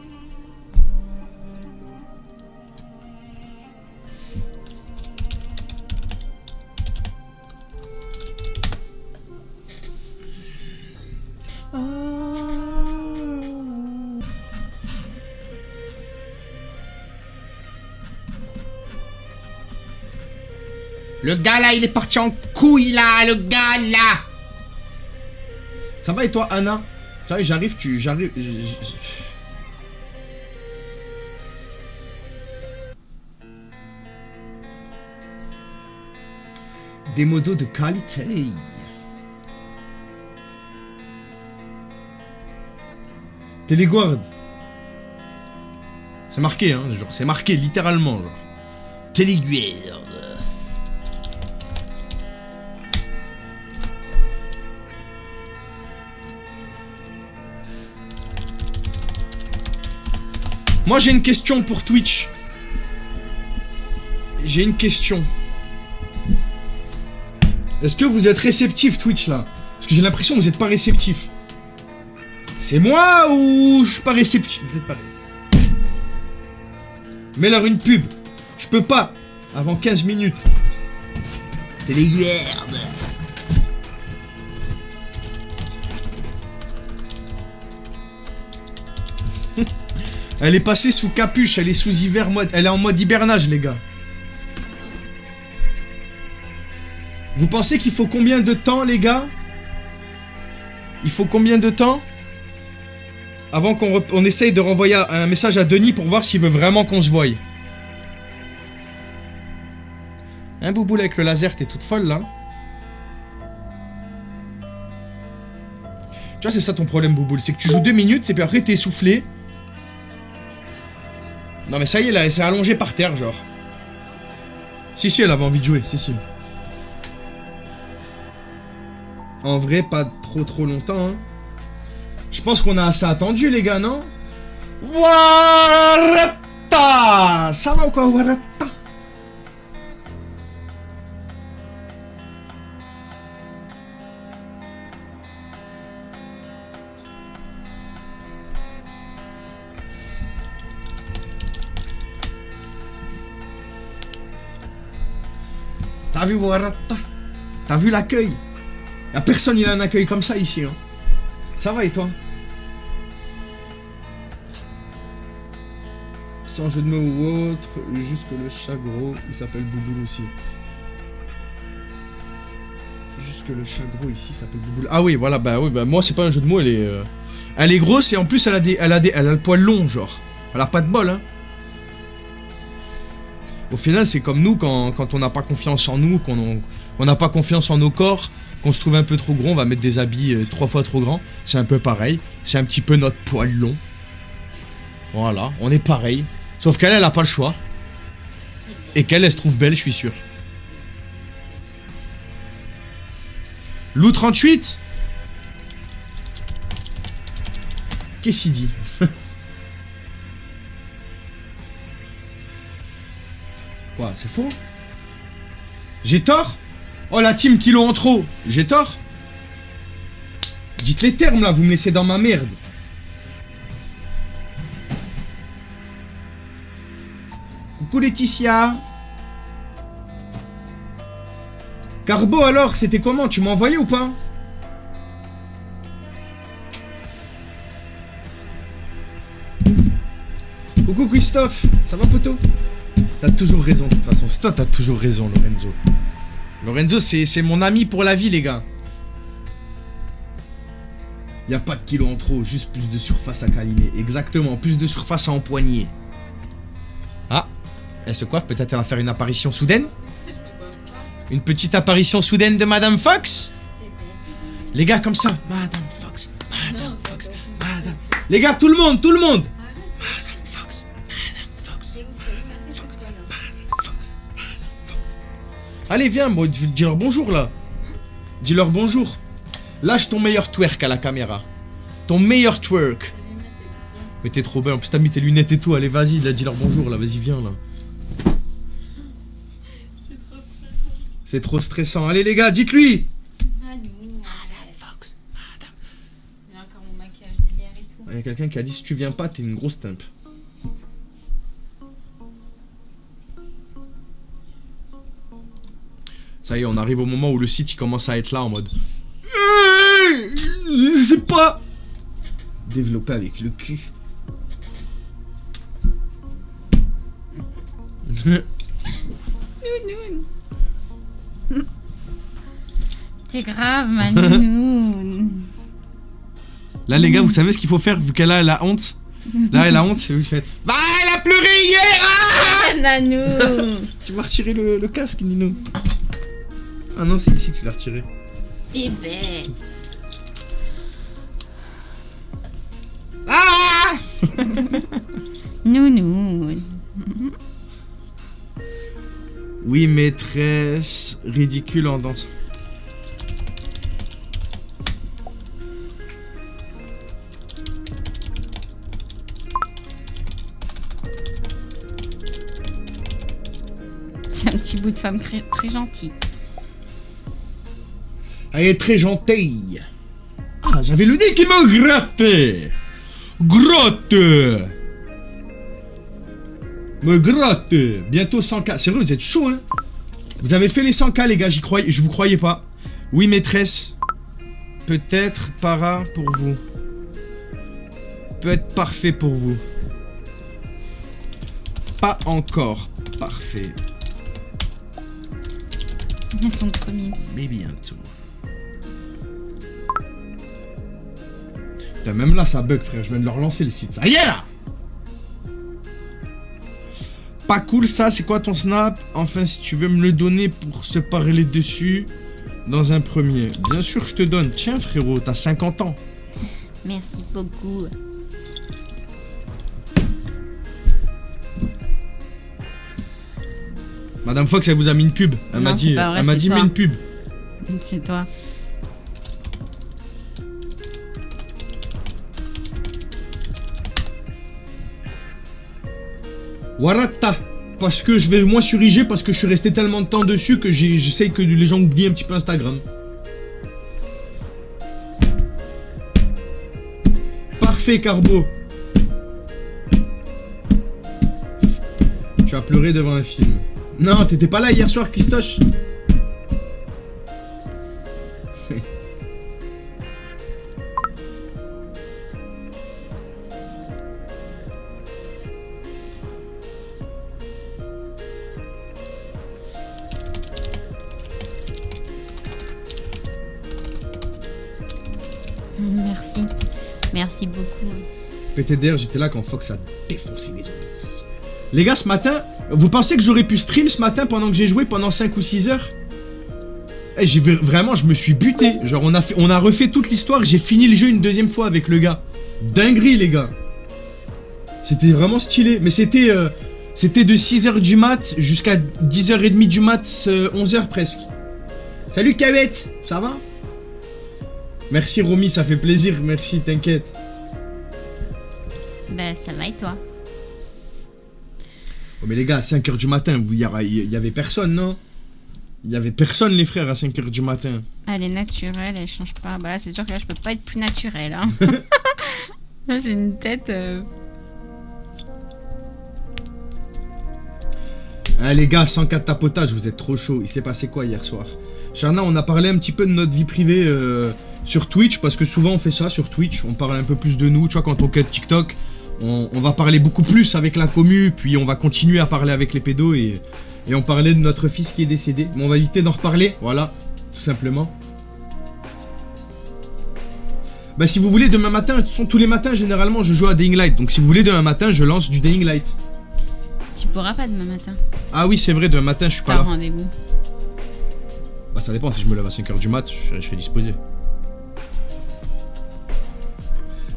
A: Le gars là, il est parti en couille là, le gars là. Ça va et toi, Anna? Tu vois, j'arrive. Des modos de qualité. Téléguard. C'est marqué, hein, genre, c'est marqué littéralement, genre. Téléguard. Moi j'ai une question pour Twitch. J'ai une question. Est-ce que vous êtes réceptif Twitch là? Parce que j'ai l'impression que vous êtes pas réceptif. C'est moi ou je suis pas réceptif? Vous êtes pareil. Mets-leur une pub. Je peux pas. Avant 15 minutes. Téléguard. Elle est passée sous capuche, elle est sous hiver mode. Elle est en mode hibernage, les gars. Vous pensez qu'il faut combien de temps, les gars? Il faut combien de temps avant qu'on essaye de renvoyer un message à Denis pour voir s'il veut vraiment qu'on se voie? Hein, Bouboule, avec le laser, t'es toute folle, là? Tu vois, c'est ça ton problème, Bouboule. C'est que tu joues 2 minutes, et puis après, t'es essoufflé. Non, mais ça y est, là, elle s'est allongée par terre, genre. Si, elle avait envie de jouer, si. En vrai, pas trop longtemps, hein. Je pense qu'on a assez attendu, les gars, non? Warata! Ça va ou quoi, Warata? T'as vu Warata? T'as vu l'accueil? Y'a personne, il a un accueil comme ça ici, hein. Ça va et toi? Sans jeu de mots ou autre, juste que le chat gros, il s'appelle Bouboule aussi. Juste que le chat gros ici s'appelle Bouboule. Ah oui, voilà, bah moi c'est pas un jeu de mots, elle est grosse et en plus elle a le poil long, genre. Elle a pas de bol, hein. Au final, c'est comme nous quand on n'a pas confiance en nous, qu'on n'a pas confiance en nos corps, qu'on se trouve un peu trop gros, on va mettre des habits 3 fois trop grands. C'est un peu pareil. C'est un petit peu notre poil long. Voilà, on est pareil. Sauf qu'elle, elle a pas le choix. Et qu'elle, elle se trouve belle, je suis sûr. Lou 38. Qu'est-ce qu'il dit? Quoi, c'est faux? J'ai tort? Oh, la team kilo en trop. J'ai tort? Dites les termes, là, vous me laissez dans ma merde. Coucou Laetitia. Carbo, alors, c'était comment? Tu m'as envoyé ou pas? Coucou Christophe. Ça va, poteau? T'as toujours raison, de toute façon. C'est toi, t'as toujours raison, Lorenzo. Lorenzo, c'est mon ami pour la vie, les gars. Y a pas de kilos en trop, juste plus de surface à câliner. Exactement, plus de surface à empoigner. Ah, elle se coiffe, peut-être elle va faire une apparition soudaine. Une petite apparition soudaine de Madame Fox. Les gars, comme ça. Madame Fox, Madame Fox, Madame... Les gars, tout le monde. Madame Fox, Madame Fox, Madame Fox, Madame Fox, Madame Fox. Allez, viens, moi, dis-leur bonjour, là. Dis-leur bonjour. Lâche ton meilleur twerk à la caméra. Ton meilleur twerk. Mais t'es trop belle, en plus t'as mis tes lunettes et tout. Allez, vas-y, là, dis-leur bonjour, là, vas-y, viens, là. C'est trop stressant. Allez, les gars, dites-lui.
D: Madame
A: Fox, Madame.
D: J'ai encore mon maquillage d'hier et tout.
A: Il y a quelqu'un qui a dit si tu viens pas, t'es une grosse timpe. Ça y est, on arrive au moment où le site il commence à être là en mode. Je sais pas. Développé avec le cul.
D: C'est grave, ma nounoune.
A: Là, les gars, vous savez ce qu'il faut faire vu qu'elle a la honte. Là, elle a honte, c'est vous faites. Bah, elle a pleuré hier. Ah
D: Nanou.
A: Tu m'as retiré le casque, Nino. Ah non, c'est ici que tu l'as retiré.
D: T'es bête.
A: Ah
D: Nounoune.
A: Oui, maîtresse, ridicule en danse.
D: C'est un petit bout de femme très, très gentil.
A: Elle est très gentille. Ah, j'avais le nez qui me grattait. Grotte. Me gratte. Bientôt 100K. C'est vrai, vous êtes chaud, hein. Vous avez fait les 100K, les gars, j'y croyais. Je vous croyais pas. Oui, maîtresse. Peut-être para pour vous. Peut être parfait pour vous. Pas encore parfait.
D: Elles sont trop mimes.
A: Mais bientôt. Putain, même là, ça bug, frère. Je viens de leur lancer le site. Ça y est, là. Pas cool, ça. C'est quoi ton snap? Enfin, si tu veux me le donner pour se parler dessus dans un premier. Bien sûr, je te donne. Tiens, frérot, t'as 50 ans.
D: Merci beaucoup.
A: Madame Fox, elle vous a mis une pub. Elle m'a
D: Non,
A: dit,
D: c'est pas vrai,
A: elle m'a
D: c'est
A: dit
D: toi.
A: mets une pub.
D: C'est toi.
A: Warata. Parce que je vais moins sur IG parce que je suis resté tellement de temps dessus que j'essaye que les gens oublient un petit peu Instagram. Parfait, Carbo. Tu as pleuré devant un film. Non, t'étais pas là hier soir, Christoche.
D: Merci. Merci beaucoup.
A: PTDR, j'étais là quand Fox a défoncé les zombies. Les gars, ce matin, vous pensez que j'aurais pu stream ce matin pendant que j'ai joué pendant 5 ou 6 heures? Vraiment, je me suis buté. Genre, on a refait toute l'histoire. J'ai fini le jeu une deuxième fois avec le gars. Dinguerie, les gars. C'était vraiment stylé. Mais c'était de 6h du mat jusqu'à 10h30 du mat, 11h presque. Salut, Cavette. Ça va? Merci, Romy, ça fait plaisir. Merci, t'inquiète.
D: Bah, ça va et toi?
A: Oh, mais les gars, à 5h du matin, il y avait personne, non? Il y avait personne, les frères, à 5h du matin.
D: Elle est naturelle, elle change pas. Bah là, c'est sûr que là, je peux pas être plus naturelle. Hein. Là, j'ai une tête...
A: Ah, les gars, 104 tapotage, vous êtes trop chaud. Il s'est passé quoi hier soir? Charna, on a parlé un petit peu de notre vie privée sur Twitch, parce que souvent on fait ça sur Twitch. On parle un peu plus de nous, tu vois, quand on cut TikTok. On va parler beaucoup plus avec la commu, puis on va continuer à parler avec les pédos et on parlait de notre fils qui est décédé. Mais on va éviter d'en reparler, voilà, tout simplement. Bah si vous voulez, demain matin, de toute façon, tous les matins, généralement, je joue à Dying Light. Donc si vous voulez, demain matin, je lance du Dying Light.
D: Tu pourras pas demain matin.
A: Ah oui, c'est vrai, demain matin, je suis pas
D: T'as
A: là.
D: rendez-vous.
A: Bah ça dépend, si je me lève à 5h du mat, je serai disposé.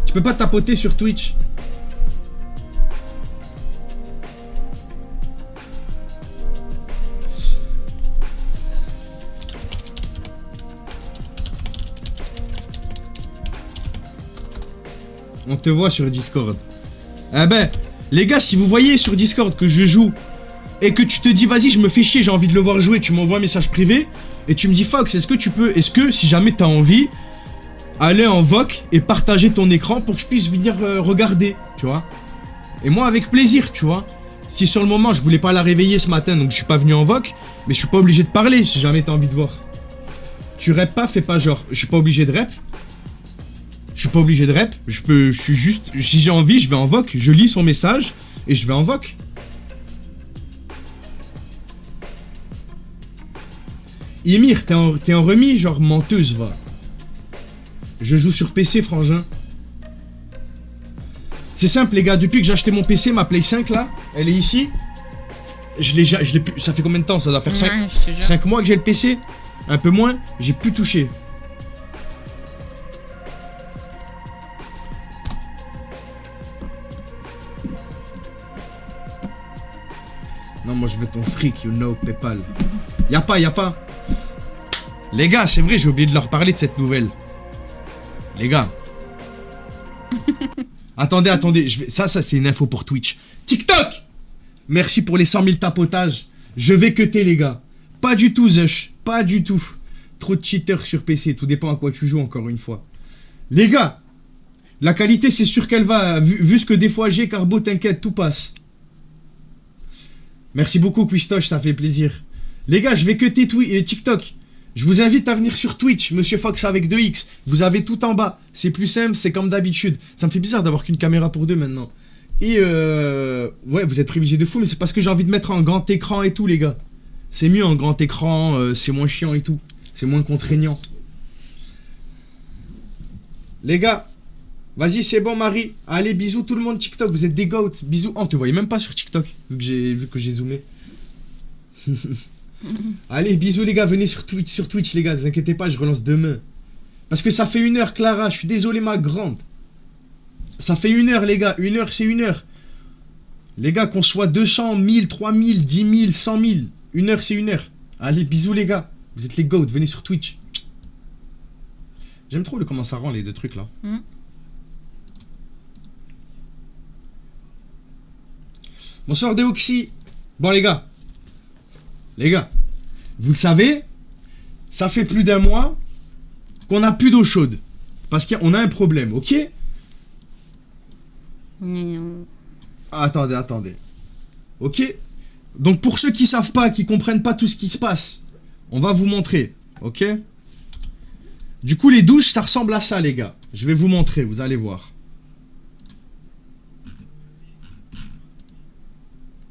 A: Tu peux pas tapoter sur Twitch. On te voit sur Discord. Ah ben, les gars, si vous voyez sur Discord que je joue et que tu te dis vas-y, je me fais chier, j'ai envie de le voir jouer, tu m'envoies un message privé et tu me dis Fox, est-ce que si jamais t'as envie, aller en VOC et partager ton écran pour que je puisse venir regarder, tu vois. Et moi avec plaisir, tu vois. Si sur le moment je voulais pas la réveiller ce matin donc je suis pas venu en VOC, mais je suis pas obligé de parler si jamais t'as envie de voir. Tu rep pas, fais pas genre, je suis pas obligé de rep. Je suis pas obligé de rep, je suis juste, si j'ai envie, je vais en VOC, je lis son message et je vais en VOC. Ymir, t'es en remis, genre menteuse, va. Je joue sur PC, frangin. C'est simple, les gars, depuis que j'ai acheté mon PC, ma Play 5, là, elle est ici. Je l'ai plus, ça fait combien de temps? Ça doit faire 5,
D: Ouais, je te jure.
A: 5 mois que j'ai le PC. Un peu moins, j'ai plus touché. Non, moi je veux ton fric, you know, Paypal. Y'a pas. Les gars, c'est vrai, j'ai oublié de leur parler de cette nouvelle. Les gars. Attendez, ça c'est une info pour Twitch. TikTok. Merci pour les 100 000 tapotages. Je vais cutter, les gars. Pas du tout, Zush. Pas du tout. Trop de cheaters sur PC, tout dépend à quoi tu joues, encore une fois. Les gars, la qualité, c'est sûr qu'elle va. Vu ce que des fois j'ai, Carbo, t'inquiète, tout passe. Merci beaucoup, Quistoche, ça fait plaisir. Les gars, je vais cutter TikTok. Je vous invite à venir sur Twitch, Monsieur Fox avec 2X. Vous avez tout en bas. C'est plus simple, c'est comme d'habitude. Ça me fait bizarre d'avoir qu'une caméra pour deux maintenant. Et ouais, vous êtes privilégiés de fou, mais c'est parce que j'ai envie de mettre en grand écran et tout, les gars. C'est mieux en grand écran, c'est moins chiant et tout. C'est moins contraignant. Les gars, vas-y, c'est bon, Marie. Allez, bisous tout le monde TikTok, vous êtes des goats. Bisous. Oh, on te voyait même pas sur TikTok, vu que j'ai zoomé. Allez, bisous les gars, venez sur Twitch les gars, ne vous inquiétez pas, je relance demain. Parce que ça fait 1 heure, Clara, je suis désolé ma grande. Ça fait 1 heure, les gars. 1 heure, c'est 1 heure. Les gars, qu'on soit 200, 1000, 3000, 10 000, 100 000. 1 heure, c'est 1 heure. Allez, bisous, les gars. Vous êtes les goats, venez sur Twitch. J'aime trop le comment ça rend les deux trucs là. Bonsoir Deoxy. Bon les gars, vous le savez, ça fait plus d'1 mois qu'on n'a plus d'eau chaude. Parce qu'on a un problème, ok? Attendez. Ok? Donc pour ceux qui savent pas, qui comprennent pas tout ce qui se passe, on va vous montrer, ok? Du coup les douches ça ressemble à ça les gars. Je vais vous montrer, vous allez voir.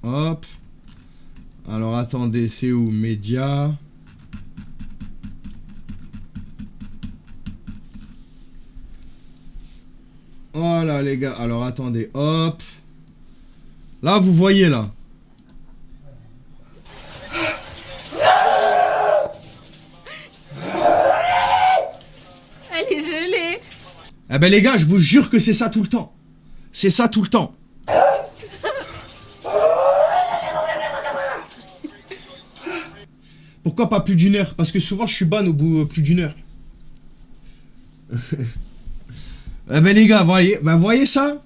A: Hop. Alors attendez, c'est où? Média. Voilà les gars, alors attendez, hop. Là vous voyez là.
D: Elle est gelée.
A: Eh ben les gars, je vous jure que c'est ça tout le temps. C'est ça tout le temps. Pourquoi pas plus d'1 heure? Parce que souvent je suis ban au bout plus d'1 heure. Eh ben les gars, voyez ça?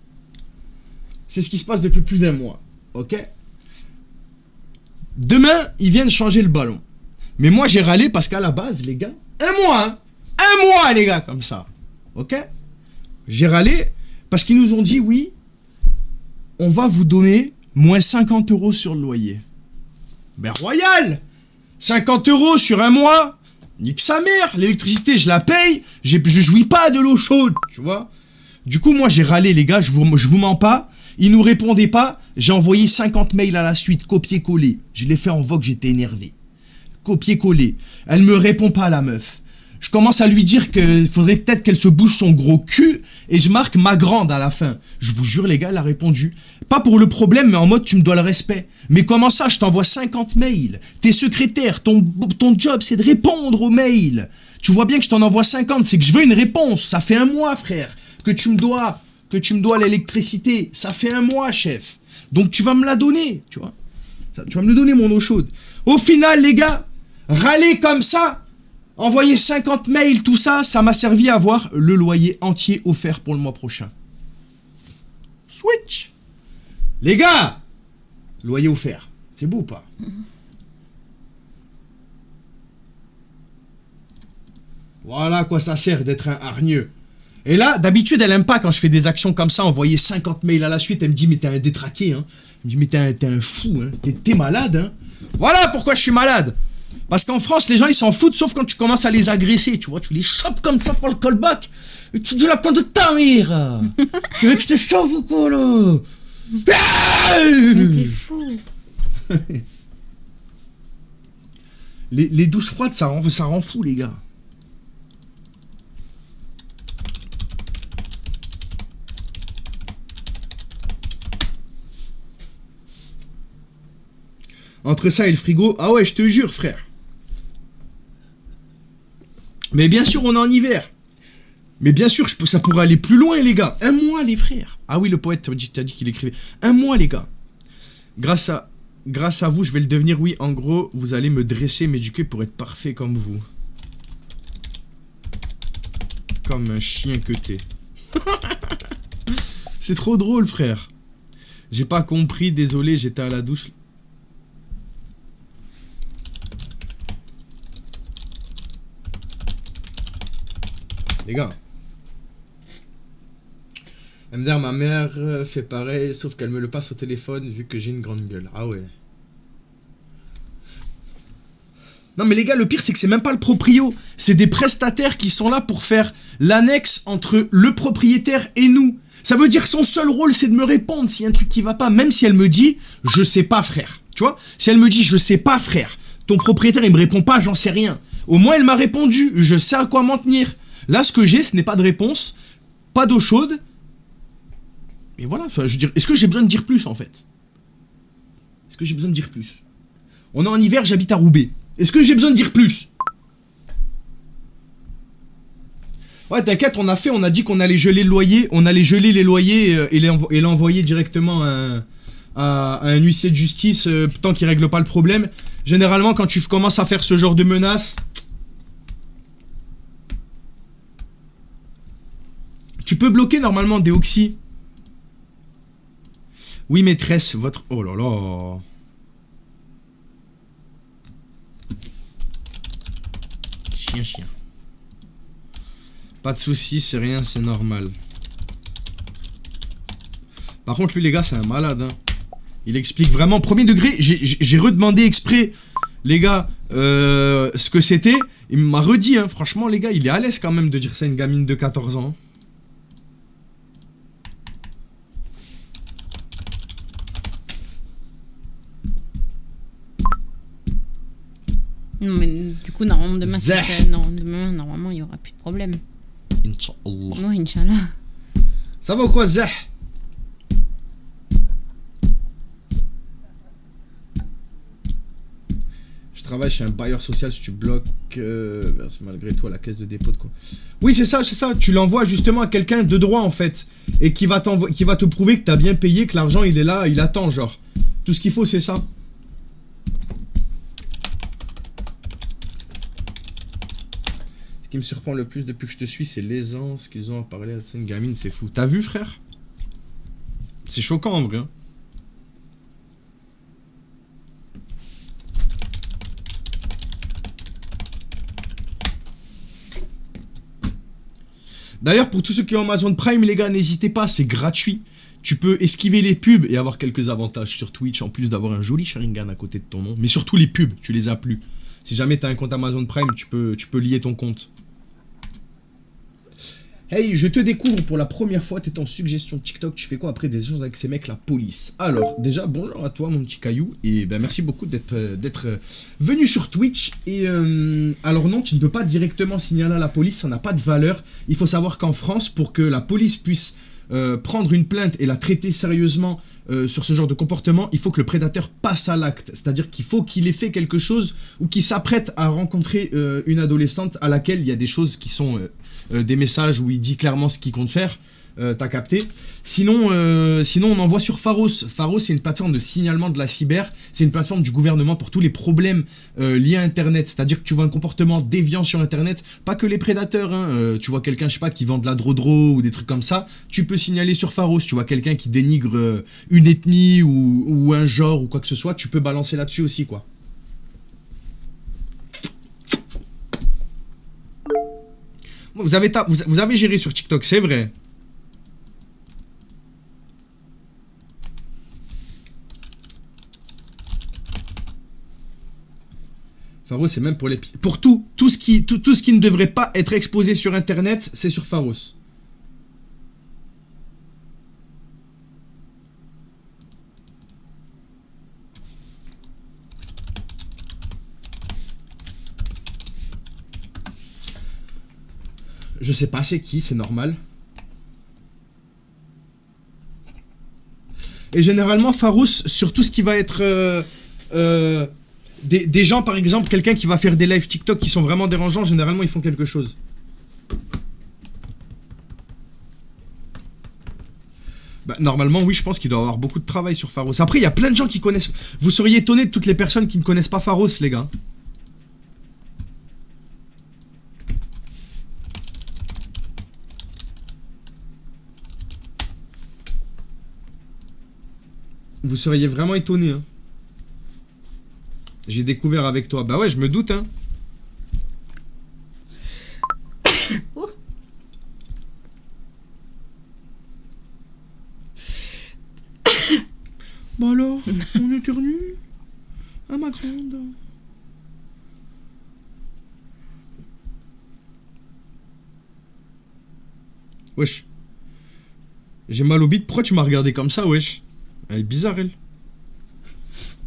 A: C'est ce qui se passe depuis plus d'1 mois. Ok? Demain, ils viennent changer le ballon. Mais moi j'ai râlé parce qu'à la base, les gars, 1 mois, hein? 1 mois les gars, comme ça. Ok? J'ai râlé parce qu'ils nous ont dit oui, on va vous donner moins 50 € sur le loyer. Ben royal! 50 € sur 1 mois, nique sa mère, l'électricité je la paye, je jouis pas de l'eau chaude, tu vois. Du coup moi j'ai râlé les gars, je vous mens pas, ils nous répondaient pas, j'ai envoyé 50 mails à la suite, copier-coller, je l'ai fait en vogue, j'étais énervé. Copier-coller, elle me répond pas la meuf. Je commence à lui dire qu'il faudrait peut-être qu'elle se bouge son gros cul et je marque ma grande à la fin. Je vous jure les gars, elle a répondu. Pas pour le problème, mais en mode tu me dois le respect. Mais comment ça, je t'envoie 50 mails. T'es secrétaire, ton job c'est de répondre aux mails. Tu vois bien que je t'en envoie 50, c'est que je veux une réponse. Ça fait 1 mois frère, que tu me dois l'électricité. Ça fait 1 mois chef. Donc tu vas me la donner, tu vois. Tu vas me le donner mon eau chaude. Au final les gars, râler comme ça, envoyer 50 mails, tout ça, ça m'a servi à avoir le loyer entier offert pour le mois prochain. Switch. Les gars, loyer offert. C'est beau ou pas? Voilà à quoi ça sert d'être un hargneux. Et là, d'habitude, elle aime pas quand je fais des actions comme ça, envoyer 50 mails à la suite. Elle me dit, mais t'es un détraqué, hein. Elle me dit, mais t'es un fou, hein. T'es malade, hein. Voilà pourquoi je suis malade. Parce qu'en France, les gens, ils s'en foutent, sauf quand tu commences à les agresser, tu vois. Tu les chopes comme ça pour le callback. Et tu dis la compte de ta mère. Tu veux que je te chauffe ou quoi, là?
D: Mais t'es fou.
A: Les douches froides, ça rend fou, les gars. Entre ça et le frigo, ah ouais, je te jure, frère. Mais bien sûr, on est en hiver. Mais bien sûr, ça pourrait aller plus loin, les gars. 1 mois, les frères. Ah oui, le poète t'as dit qu'il écrivait. 1 mois, les gars. Grâce à vous, je vais le devenir. Oui, en gros, vous allez me dresser, m'éduquer pour être parfait comme vous. Comme un chien que t'es. C'est trop drôle, frère. J'ai pas compris, désolé, j'étais à la douche. Les gars. MDR, ma mère fait pareil, sauf qu'elle me le passe au téléphone vu que j'ai une grande gueule. Ah ouais. Non mais les gars, le pire c'est que c'est même pas le proprio. C'est des prestataires qui sont là pour faire l'annexe entre le propriétaire et nous. Ça veut dire que son seul rôle c'est de me répondre s'il y a un truc qui va pas. Même si elle me dit, je sais pas frère. Tu vois? Si elle me dit, je sais pas frère. Ton propriétaire il me répond pas, j'en sais rien. Au moins elle m'a répondu, je sais à quoi m'en tenir. Là ce que j'ai ce n'est pas de réponse, pas d'eau chaude. Et voilà, je veux dire, est-ce que j'ai besoin de dire plus en fait? Est-ce que j'ai besoin de dire plus? On est en hiver, j'habite à Roubaix. Est-ce que j'ai besoin de dire plus? Ouais, t'inquiète, on a dit qu'on allait geler le loyer, on allait geler les loyers et l'envoyer directement à un huissier de justice tant qu'il règle pas le problème. Généralement, quand tu commences à faire ce genre de menaces, tu peux bloquer normalement des oxy. Oui, maîtresse, votre... Oh là là. Chien. Pas de soucis, c'est rien, c'est normal. Par contre, lui, les gars, c'est un malade. Hein. Il explique vraiment, premier degré. J'ai redemandé exprès, les gars, ce que c'était. Il m'a redit, hein. Franchement, les gars, il est à l'aise quand même de dire ça à une gamine de 14 ans.
D: Non, mais du coup, normalement, demain,
A: Zah.
D: demain, normalement, il n'y aura plus de problème.
A: Inch'Allah.
D: Oui, Inch'Allah.
A: Ça va ou quoi, Zah? Je travaille chez un bailleur social. Si tu bloques, verse malgré toi la caisse de dépôt de quoi. Oui, c'est ça. Tu l'envoies justement à quelqu'un de droit en fait. Et qui va te prouver que t'as bien payé, que l'argent il est là, il attend, genre. Tout ce qu'il faut, c'est ça. Ce qui me surprend le plus depuis que je te suis, c'est l'aisance qu'ils ont à parler à cette gamine, c'est fou. T'as vu, frère? C'est choquant en vrai. Hein. D'ailleurs, pour tous ceux qui ont Amazon Prime, les gars, n'hésitez pas, c'est gratuit. Tu peux esquiver les pubs et avoir quelques avantages sur Twitch, en plus d'avoir un joli Sharingan à côté de ton nom. Mais surtout les pubs, tu les as plus. Si jamais t'as un compte Amazon Prime, tu peux lier ton compte. Hey, je te découvre pour la première fois, t'es en suggestion TikTok, tu fais quoi après des échanges avec ces mecs, la police? Alors, déjà, bonjour à toi mon petit caillou, et ben merci beaucoup d'être venu sur Twitch, et alors non, tu ne peux pas directement signaler à la police, ça n'a pas de valeur. Il faut savoir qu'en France, pour que la police puisse prendre une plainte et la traiter sérieusement sur ce genre de comportement, il faut que le prédateur passe à l'acte, c'est-à-dire qu'il faut qu'il ait fait quelque chose ou qu'il s'apprête à rencontrer une adolescente à laquelle il y a des choses qui sont... des messages où il dit clairement ce qu'il compte faire, t'as capté. Sinon on envoie sur Pharos. Pharos, c'est une plateforme de signalement de la cyber, c'est une plateforme du gouvernement pour tous les problèmes liés à Internet, c'est-à-dire que tu vois un comportement déviant sur Internet, pas que les prédateurs, hein. Tu vois quelqu'un, je sais pas, qui vend de la drodro ou des trucs comme ça, tu peux signaler sur Pharos. Tu vois quelqu'un qui dénigre une ethnie ou un genre ou quoi que ce soit, tu peux balancer là-dessus aussi, quoi. Vous avez géré sur TikTok, c'est vrai. Pharos, c'est même pour les... Pour tout ce qui ne devrait pas être exposé sur Internet, c'est sur Pharos. Je sais pas c'est qui, c'est normal. Et généralement, Pharos, sur tout ce qui va être... des gens, par exemple, quelqu'un qui va faire des lives TikTok qui sont vraiment dérangeants, généralement, ils font quelque chose. Bah, normalement, oui, je pense qu'il doit y avoir beaucoup de travail sur Pharos. Après, il y a plein de gens qui connaissent... Vous seriez étonnés de toutes les personnes qui ne connaissent pas Pharos, les gars. Vous seriez vraiment étonné, hein. J'ai découvert avec toi. Bah ouais, je me doute, hein. Bah alors, on éternue? Ah, ma grande. Wesh. J'ai mal au bide. Pourquoi tu m'as regardé comme ça, wesh? Elle est bizarre, elle.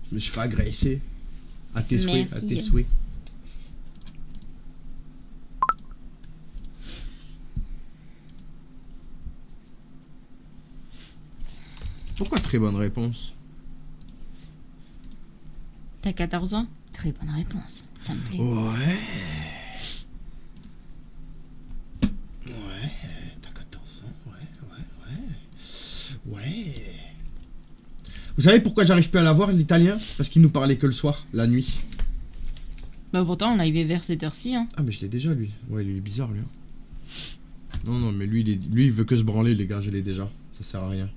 A: Je me suis fait agresser. À tes souhaits,
D: Merci.
A: à tes souhaits. Pourquoi très bonne réponse?
D: T'as 14 ans? Très bonne réponse. Ça me plaît.
A: Ouais. Vous savez pourquoi j'arrive plus à la voir, l'italien? Parce qu'il nous parlait que le soir, la nuit.
D: Bah pourtant, on l'arrivait vers cette heure-ci. Hein.
A: Ah, mais je l'ai déjà, lui. Ouais, il est bizarre, lui. Non, non, mais lui, il veut que se branler, les gars, je l'ai déjà. Ça sert à rien.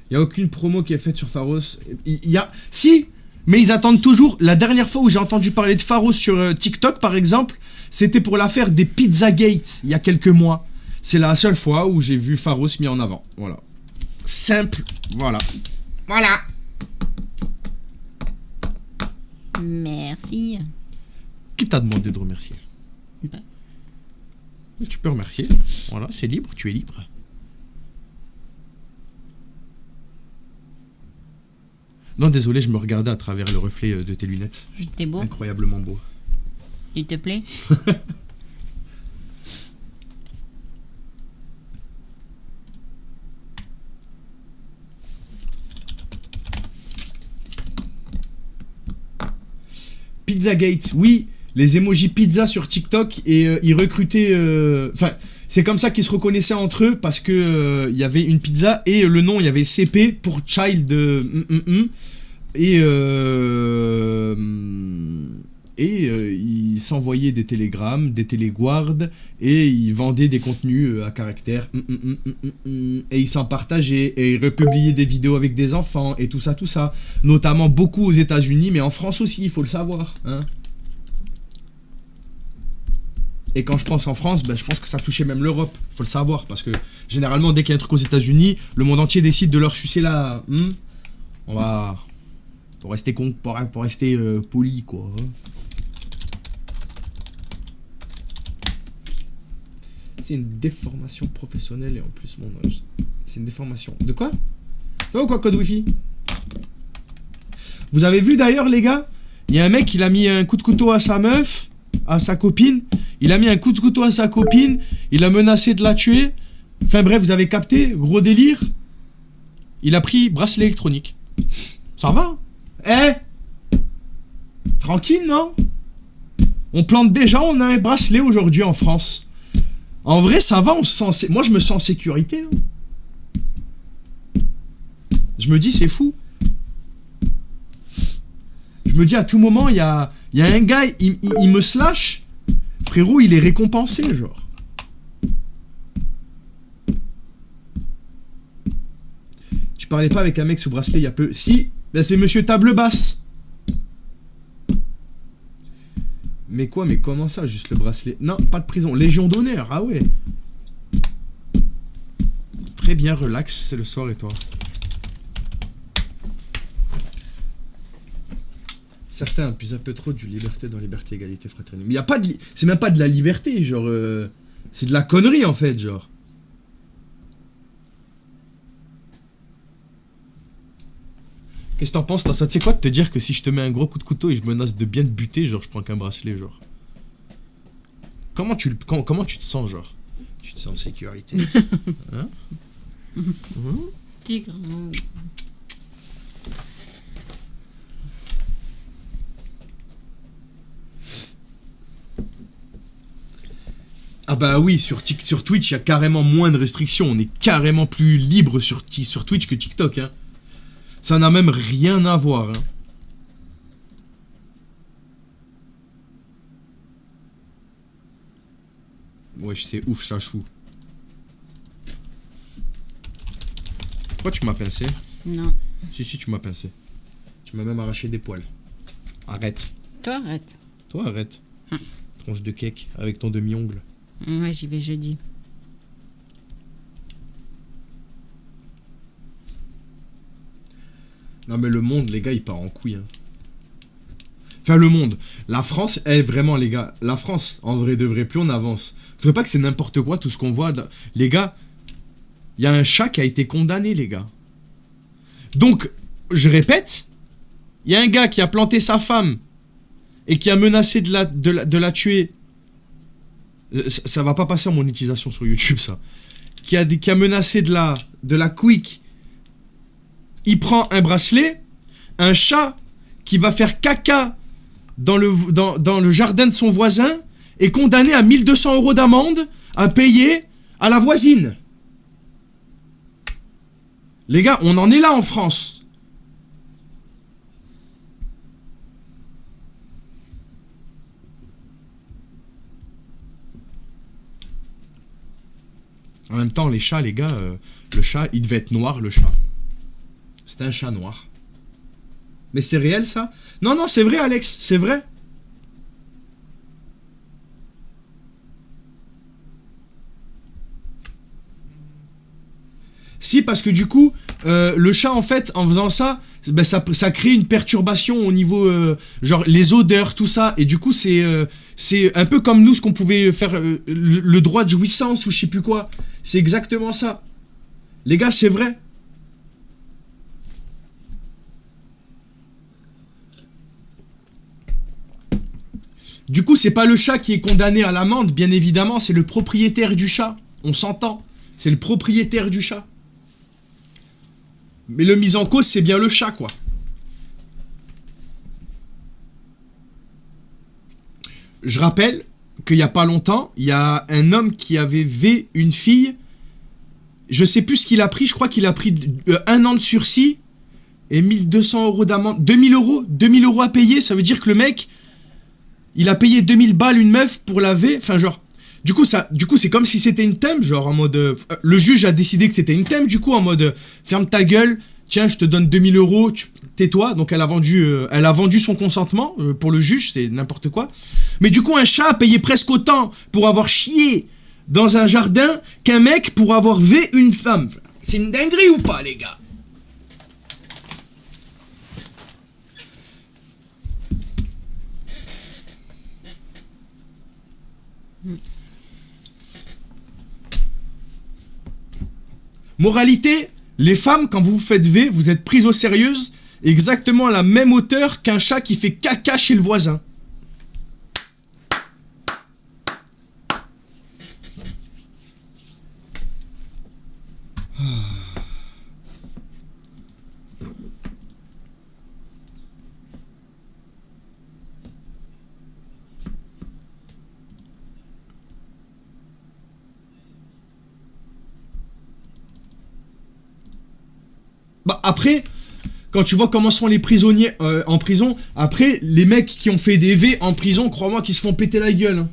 A: Il n'y a aucune promo qui est faite sur Pharos. Il y a... Si, mais ils attendent toujours. La dernière fois où j'ai entendu parler de Pharos sur TikTok, par exemple, c'était pour l'affaire des Pizzagate, il y a quelques mois. C'est la seule fois où j'ai vu Pharos mis en avant. Voilà. Simple. Voilà. Voilà.
D: Merci.
A: Qui t'a demandé de remercier?
D: Bah.
A: Mais tu peux remercier. Voilà, c'est libre, tu es libre. Non, désolé, je me regardais à travers le reflet de tes lunettes.
D: T'es beau?
A: Incroyablement beau.
D: Il te plaît?
A: Pizzagate, oui, les emojis pizza sur TikTok et ils recrutaient. Enfin, c'est comme ça qu'ils se reconnaissaient entre eux parce que il y avait une pizza et le nom, il y avait CP pour Child et ils s'envoyaient des télégrammes, des téléguardes et ils vendaient des contenus à caractère et ils s'en partageaient et ils republiaient des vidéos avec des enfants et tout ça, notamment beaucoup aux États-Unis mais en France aussi, il faut le savoir, hein. Et quand je pense en France, ben, je pense que ça touchait même l'Europe, faut le savoir, parce que généralement dès qu'il y a un truc aux États-Unis, le monde entier décide de leur sucer la... On va... Pour rester poli, quoi. Hein. C'est une déformation professionnelle et en plus mon âge. C'est une déformation. De quoi? Ça va ou quoi, code wifi? Vous avez vu d'ailleurs, les gars? Il y a un mec, il a mis un coup de couteau à sa meuf, à sa copine. Il a mis un coup de couteau à sa copine. Il a menacé de la tuer. Enfin bref, vous avez capté? Gros délire. Il a pris bracelet électronique. Ça va? Tranquille, non? On plante déjà, on a un bracelet aujourd'hui en France. En vrai, ça va, on se sent... Moi, je me sens en sécurité. Hein. Je me dis, c'est fou. Je me dis, à tout moment, il y a un gars, il me slash. Frérot, il est récompensé, genre. Tu parlais pas avec un mec sous bracelet il y a peu. Si, ben c'est monsieur Table Basse. Mais quoi, mais comment ça, juste le bracelet? Non, pas de prison. Légion d'honneur, ah ouais. Très bien, relax, c'est le soir et toi. Certains abusent un peu trop du liberté dans liberté, égalité, fraternité. Mais y a pas de... C'est même pas de la liberté, genre... C'est de la connerie, en fait, genre. Qu'est-ce que t'en penses, toi? Ça te fait quoi de te dire que si je te mets un gros coup de couteau et je menace de bien te buter, genre, je prends qu'un bracelet, genre? Comment tu te sens, genre? Tu te sens en sécurité? Hein?
D: T'es grand.
A: Ah bah oui, sur Twitch, il y a carrément moins de restrictions. On est carrément plus libre sur Twitch que TikTok, hein. Ça n'a même rien à voir, hein. Wesh, c'est ouf, ça chou. Pourquoi tu m'as pincé?
D: Non.
A: Si, tu m'as pincé. Tu m'as même arraché des poils. Arrête.
D: Toi, arrête.
A: Toi, arrête. Tronche de cake avec ton demi-ongle.
D: Ouais, j'y vais jeudi.
A: Non mais le monde, les gars, il part en couille, hein. Enfin, le monde. La France, vraiment, les gars. La France, en vrai de vrai, plus on avance. Vous trouvez pas que c'est n'importe quoi, tout ce qu'on voit? Les gars, il y a un chat qui a été condamné, les gars. Donc, je répète, il y a un gars qui a planté sa femme et qui a menacé de la tuer. Ça va pas passer en monétisation sur YouTube, ça. Qui a menacé de la quick. Il prend un bracelet. Un chat qui va faire caca dans le jardin de son voisin est condamné à 1200 € d'amende à payer à la voisine. Les gars, on en est là en France. En même temps, les chats, les gars, le chat, il devait être noir, le chat. C'était un chat noir. Mais c'est réel, ça? Non, non, c'est vrai, Alex, c'est vrai. Si, parce que du coup, le chat, en fait, en faisant ça, ben, ça crée une perturbation au niveau, genre, les odeurs, tout ça. Et du coup, c'est un peu comme nous, ce qu'on pouvait faire, le droit de jouissance ou je sais plus quoi. C'est exactement ça. Les gars, c'est vrai. Du coup, c'est pas le chat qui est condamné à l'amende, bien évidemment, c'est le propriétaire du chat. On s'entend. C'est le propriétaire du chat. Mais le mis en cause, c'est bien le chat, quoi. Je rappelle qu'il y a pas longtemps, il y a un homme qui avait V une fille. Je sais plus ce qu'il a pris. Je crois qu'il a pris 1 an de sursis et 1200 € d'amende. 2000 euros. 2000 € à payer. Ça veut dire que le mec, il a payé 2000 balles une meuf pour la V. Enfin, genre... Du coup, c'est comme si c'était une thème, genre en mode... le juge a décidé que c'était une thème, du coup, en mode... ferme ta gueule, tiens, je te donne 2000 €, tais-toi. Donc elle a vendu son consentement pour le juge, c'est n'importe quoi. Mais du coup, un chat a payé presque autant pour avoir chié dans un jardin qu'un mec pour avoir V une femme. C'est une dinguerie ou pas, les gars? Moralité, les femmes, quand vous vous faites V, vous êtes prises au sérieux exactement à la même hauteur qu'un chat qui fait caca chez le voisin. Bah après, quand tu vois comment sont les prisonniers en prison, après, les mecs qui ont fait des V en prison, crois-moi qu'ils se font péter la gueule. Hein.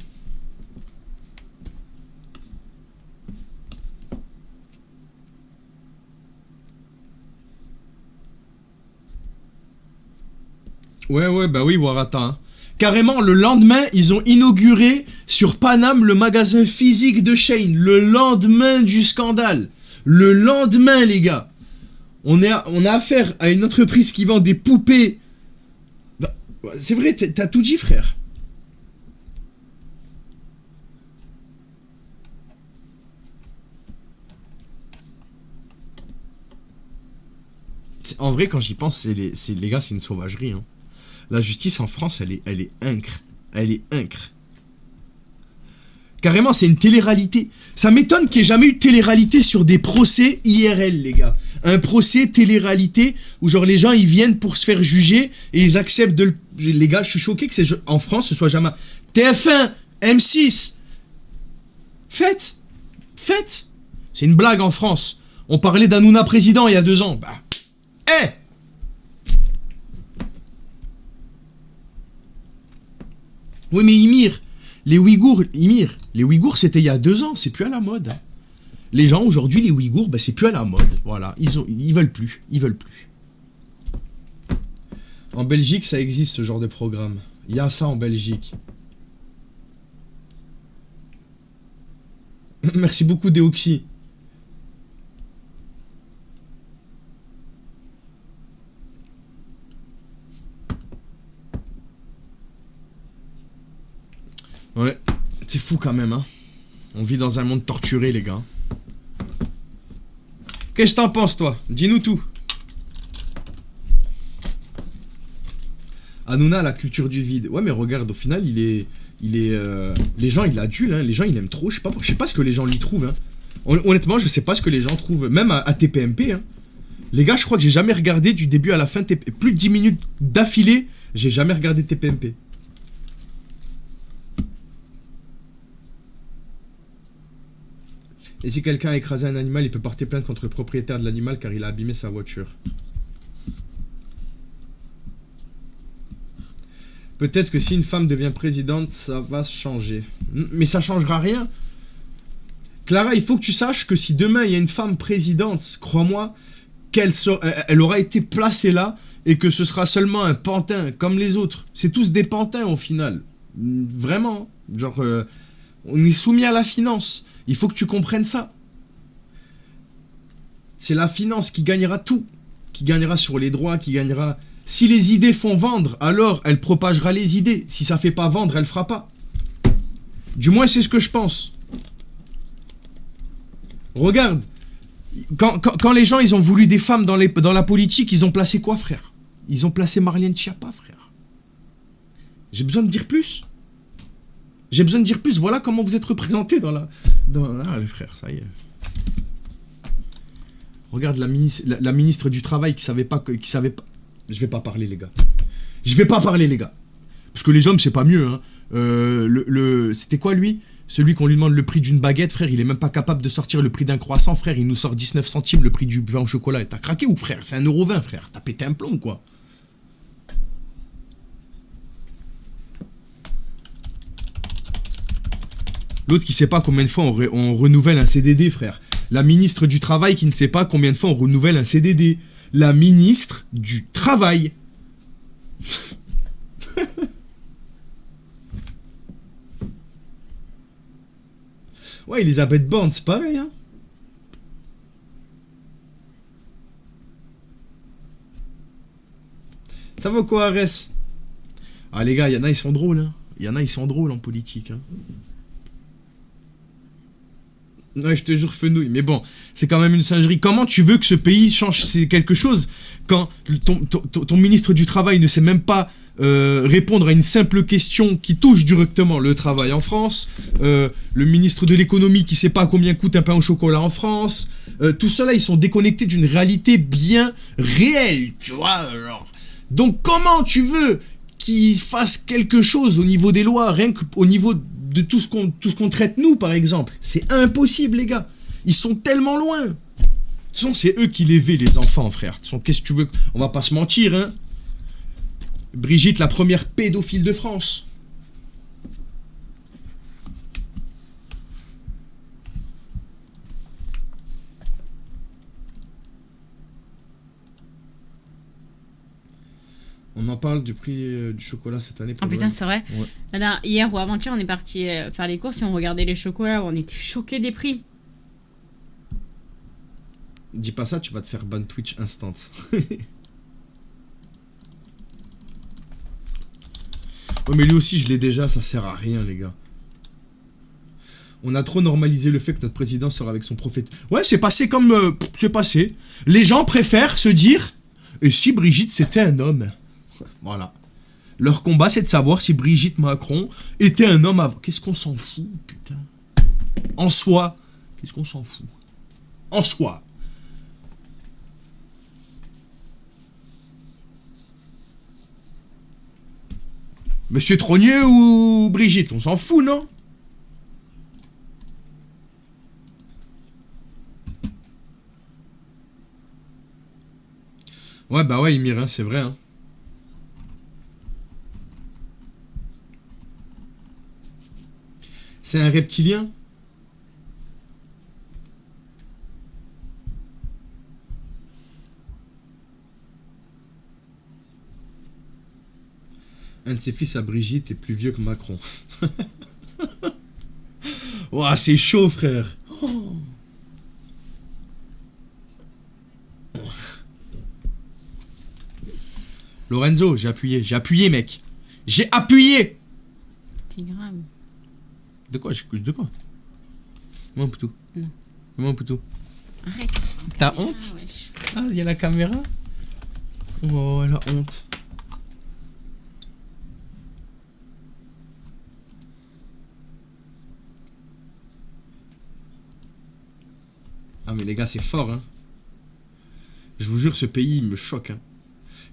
A: Ouais, bah oui, Warata. Hein. Carrément, le lendemain, ils ont inauguré sur Paname le magasin physique de Shane. Le lendemain du scandale. Le lendemain, les gars. On a affaire à une entreprise qui vend des poupées. C'est vrai, t'as tout dit, frère. En vrai, quand j'y pense, les gars, c'est une sauvagerie. Hein. La justice en France, elle est incre. Elle est incre. Carrément, c'est une télé-réalité. Ça m'étonne qu'il n'y ait jamais eu de télé-réalité sur des procès IRL, les gars. Un procès télé-réalité où genre les gens ils viennent pour se faire juger et ils acceptent de... Les gars, je suis choqué que en France ce soit jamais... TF1, M6. Faites. C'est une blague en France. On parlait d'Hanouna président il y a 2 ans. Bah... Oui, mais Ymir, les Ouïghours, c'était il y a 2 ans, c'est plus à la mode. Les gens, aujourd'hui, les Ouïghours, bah, c'est plus à la mode. Voilà, ils veulent plus. En Belgique, ça existe, ce genre de programme. Il y a ça en Belgique. Merci beaucoup, Deoxy. Ouais, c'est fou quand même, hein. On vit dans un monde torturé, les gars. Qu'est-ce que t'en penses, toi? Dis-nous tout. Hanouna, la culture du vide. Ouais, mais regarde, au final, les gens, ils l'adulent, hein. Les gens, ils l'aiment trop. Je sais pas ce que les gens lui trouvent, hein. Honnêtement, je sais pas ce que les gens trouvent. Même à TPMP, hein. Les gars, je crois que j'ai jamais regardé du début à la fin plus de 10 minutes d'affilée. J'ai jamais regardé TPMP. Et si quelqu'un a écrasé un animal, il peut porter plainte contre le propriétaire de l'animal car il a abîmé sa voiture. Peut-être que si une femme devient présidente, ça va se changer. Mais ça changera rien. Clara, il faut que tu saches que si demain il y a une femme présidente, crois-moi, elle aura été placée là et que ce sera seulement un pantin comme les autres. C'est tous des pantins au final. Vraiment. Genre, on est soumis à la finance. Il faut que tu comprennes ça. C'est la finance qui gagnera tout. Qui gagnera sur les droits, qui gagnera... Si les idées font vendre, alors elle propagera les idées. Si ça fait pas vendre, elle fera pas. Du moins, c'est ce que je pense. Regarde, quand les gens ils ont voulu des femmes dans la politique, ils ont placé quoi, frère? Ils ont placé Marlène Schiappa, frère. J'ai besoin de dire plus. J'ai besoin de dire plus. Voilà comment vous êtes représentés dans la... Ah, les frères, ça y est. Regarde la ministre du Travail qui savait pas... Je vais pas parler, les gars. Je vais pas parler, les gars. Parce que les hommes, c'est pas mieux, hein. C'était quoi, lui? Celui qu'on lui demande le prix d'une baguette, frère, il est même pas capable de sortir le prix d'un croissant, frère. Il nous sort 19 centimes le prix du pain au chocolat. T'as craqué ou, frère? C'est 1,20 €, frère. T'as pété un plomb, quoi. L'autre qui sait pas combien de fois on renouvelle un CDD, frère. La ministre du Travail qui ne sait pas combien de fois on renouvelle un CDD. La ministre du Travail. Ouais, Elisabeth Borne, c'est pareil, hein. Ça va quoi, Arès? Ah, les gars, il y en a, ils sont drôles, hein. Il y en a, ils sont drôles en politique, hein. Ouais, je te jure, fenouille. Mais bon, c'est quand même une singerie. Comment tu veux que ce pays change quelque chose quand ton ministre du Travail ne sait même pas répondre à une simple question qui touche directement le travail en France, le ministre de l'économie qui sait pas combien coûte un pain au chocolat en France, tout cela, ils sont déconnectés d'une réalité bien réelle, tu vois, genre. Donc comment tu veux qu'ils fassent quelque chose au niveau des lois, rien qu'au niveau de tout ce qu'on traite nous, par exemple? C'est impossible, les gars. Ils sont tellement loin. De toute façon, c'est eux qui l'élevaient, les enfants, frère. De toute façon, qu'est-ce que tu veux? On va pas se mentir, hein. Brigitte, la première pédophile de France. On en parle du prix du chocolat cette année.
D: Oh putain, c'est vrai.
A: Ouais.
D: Alors, hier ou avant-hier, on est parti faire les courses et on regardait les chocolats. On était choqués des prix.
A: Dis pas ça, tu vas te faire ban Twitch instant. Oh, mais lui aussi, je l'ai déjà, ça sert à rien, les gars. On a trop normalisé le fait que notre président sort avec son prophète. Ouais, c'est passé comme... c'est passé. Les gens préfèrent se dire... Et si Brigitte, c'était un homme? Voilà. Leur combat, c'est de savoir si Brigitte Macron était un homme avant. Qu'est-ce qu'on s'en fout, putain? En soi, qu'est-ce qu'on s'en fout? En soi. Monsieur Trognier ou Brigitte, on s'en fout, non? Ouais, bah ouais, Ymir, hein, c'est vrai, hein. C'est un reptilien? Un de ses fils à Brigitte est plus vieux que Macron. Ouah, c'est chaud, frère. Oh. Lorenzo, j'ai appuyé, mec. J'ai appuyé.
D: C'est grave.
A: De quoi? De quoi? Mon poutou.
D: Non.
A: Mon poutou.
D: Arrête.
A: T'as honte?
D: Wesh.
A: Ah, il y a la caméra? Oh, elle a honte. Ah mais les gars, c'est fort, hein. Je vous jure, ce pays, il me choque, hein.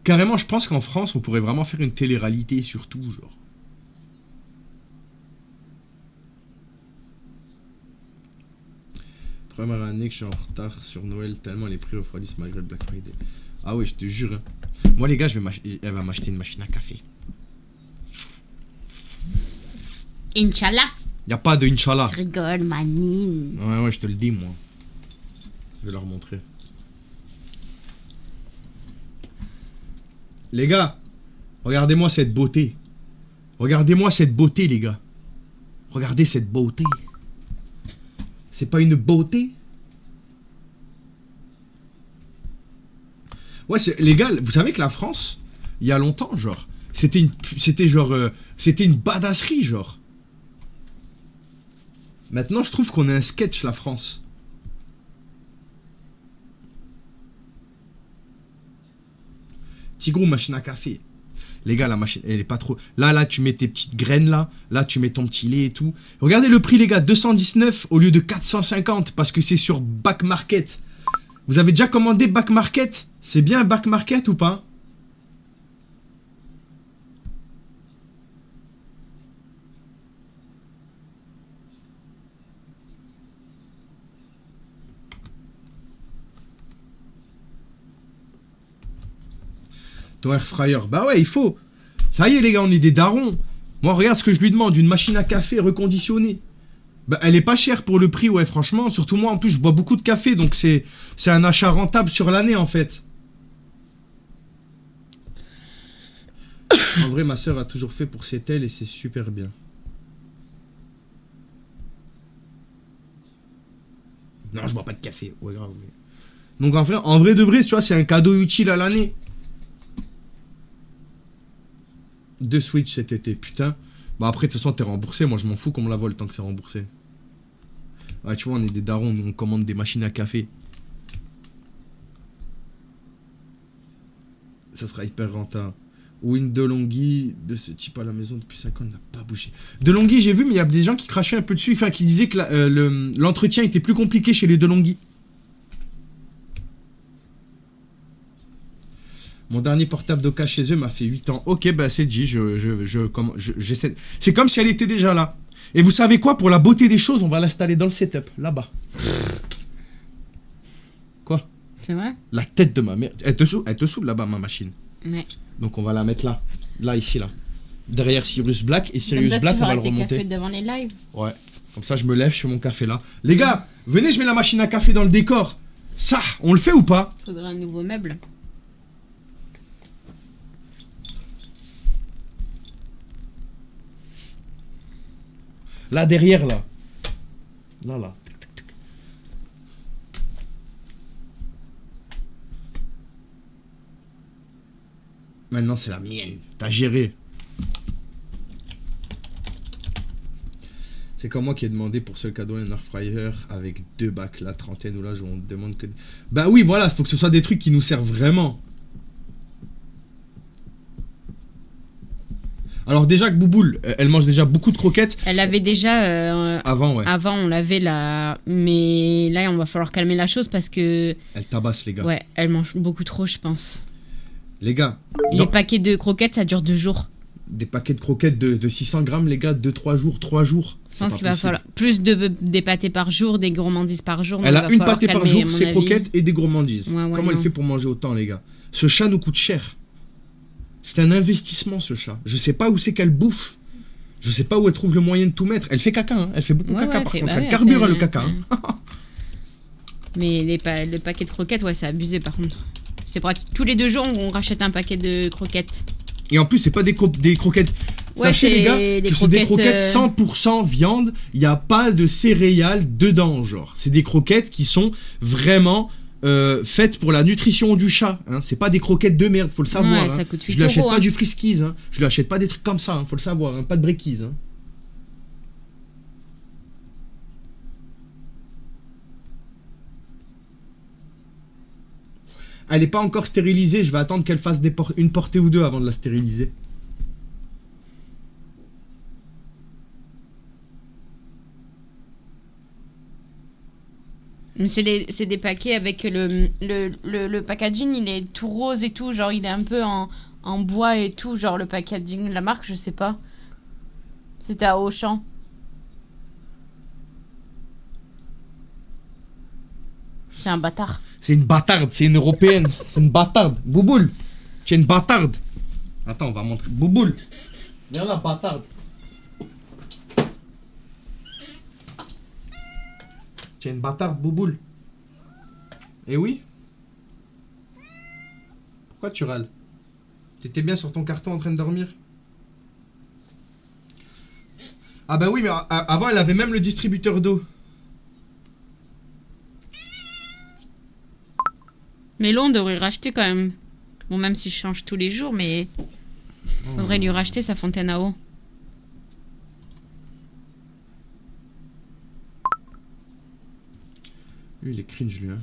A: Carrément, je pense qu'en France, on pourrait vraiment faire une télé-réalité sur tout, genre. Première année que je suis en retard sur Noël, tellement les prix refroidissent malgré le Black Friday. Ah ouais, je te jure, hein. Moi, les gars, elle va m'acheter une machine à café.
D: Inch'Allah.
A: Y a pas de Inch'Allah.
D: Je rigole, manine.
A: Ouais, je te le dis, moi. Je vais leur montrer. Les gars, regardez-moi cette beauté. Regardez-moi cette beauté, les gars. Regardez cette beauté. C'est pas une beauté? Ouais, les gars, vous savez que la France, il y a longtemps, genre, c'était une badasserie, genre. Maintenant, je trouve qu'on est un sketch, la France. Tigrou, machine à café. Les gars, la machine, elle est pas trop... Là, tu mets tes petites graines, là. Là, tu mets ton petit lait et tout. Regardez le prix, les gars. 219 au lieu de 450 parce que c'est sur Back Market. Vous avez déjà commandé Back Market? C'est bien Back Market ou pas? Ton air fryer. Bah ouais, il faut. Ça y est, les gars, on est des darons. Moi, regarde ce que je lui demande. Une machine à café reconditionnée. Bah, elle est pas chère pour le prix, ouais, franchement. Surtout moi, en plus, je bois beaucoup de café. Donc, c'est un achat rentable sur l'année, en fait. En vrai, ma soeur a toujours fait pour ses tels et c'est super bien. Non, je bois pas de café. Ouais, grave. Mais... Donc, en vrai de vrai, tu vois, c'est un cadeau utile à l'année. 2 Switch cet été, putain. Bah après, de toute façon, t'es remboursé. Moi, je m'en fous qu'on me la vole tant que c'est remboursé. Ouais, tu vois, on est des darons. Nous, on commande des machines à café. Ça sera hyper rentable. Ou une DeLonghi de ce type à la maison depuis 5 ans n'a pas bougé. DeLonghi, j'ai vu, mais il y a des gens qui crachaient un peu dessus. Enfin, qui disaient que l'entretien était plus compliqué chez les DeLonghi. Mon dernier portable d'Oka chez eux m'a fait 8 ans. Ok, bah c'est dit, j'essaie. C'est comme si elle était déjà là. Et vous savez quoi? Pour la beauté des choses, on va l'installer dans le setup, là-bas. Quoi?
D: C'est vrai?
A: La tête de ma mère. Elle te saoule là-bas, ma machine.
D: Ouais.
A: Donc on va la mettre là. Là, ici, là. Derrière Sirius Black. Et Sirius Black, on va le remonter.
D: Café devant les lives.
A: Ouais. Comme ça, je me lève, je fais mon café là. Les gars, venez, je mets la machine à café dans le décor. Ça, on le fait ou pas?
D: Faudrait un nouveau meuble.
A: Là, derrière, là. Là. Maintenant, c'est la mienne. T'as géré. C'est comme moi qui ai demandé pour ce cadeau un air fryer avec 2 bacs, la trentaine, ou là, on demande que... Bah oui, voilà, faut que ce soit des trucs qui nous servent vraiment. Alors déjà que Bouboule, elle mange déjà beaucoup de croquettes.
D: Elle avait déjà...
A: avant, ouais.
D: Avant, on l'avait là. Mais là, on va falloir calmer la chose parce que...
A: Elle tabasse, les gars.
D: Ouais, elle mange beaucoup trop, je pense.
A: Les gars...
D: Les paquets de croquettes, ça dure 2 jours.
A: Des paquets de croquettes de 600 grammes, les gars, 2-3 jours, 3 jours.
D: Je pense qu'il va falloir plus des pâtés par jour, des gourmandises par jour.
A: Elle a une pâtée par jour, ses croquettes et des gourmandises.
D: Ouais,
A: Comment elle fait pour manger autant, les gars? Ce chat nous coûte cher. C'est un investissement, ce chat. Je sais pas où c'est qu'elle bouffe. Je sais pas où elle trouve le moyen de tout mettre. Elle fait caca, hein. Elle fait beaucoup caca, par contre. Elle carbure le caca. Hein.
D: Mais le paquet de croquettes, ouais, c'est abusé, par contre. C'est pratique. Tous les 2 jours, on rachète un paquet de croquettes.
A: Et en plus, c'est pas des croquettes.
D: Ouais,
A: sachez, les gars, que c'est des croquettes 100% viande. Il n'y a pas de céréales dedans, genre. C'est des croquettes qui sont vraiment faites pour la nutrition du chat. Hein. C'est pas des croquettes de merde, faut le savoir.
D: Ouais, ça
A: hein.
D: coûte 8
A: Je lui achète
D: euros,
A: pas
D: hein.
A: du Friskies. Hein. Je lui achète pas des trucs comme ça, hein. Faut le savoir. Hein. Pas de breakies. Hein. Elle est pas encore stérilisée, je vais attendre qu'elle fasse une portée ou 2 avant de la stériliser.
D: Mais c'est des paquets avec le packaging, il est tout rose et tout, genre il est un peu en bois et tout, genre le packaging, la marque, je sais pas. C'était à Auchan. C'est un bâtard.
A: C'est une bâtarde, c'est une européenne. C'est une bâtarde. Bouboule, tu es une bâtarde. Attends, on va montrer. Bouboule, viens là, bâtarde. Tu es une bâtarde, bouboule. Eh oui. Pourquoi tu râles? T'étais bien sur ton carton en train de dormir? Ah bah oui, mais avant, elle avait même le distributeur d'eau.
D: Mais là, on devrait racheter quand même. Bon, même si je change tous les jours, mais... Faudrait lui racheter sa fontaine à eau.
A: Lui, il est cringe, lui, hein.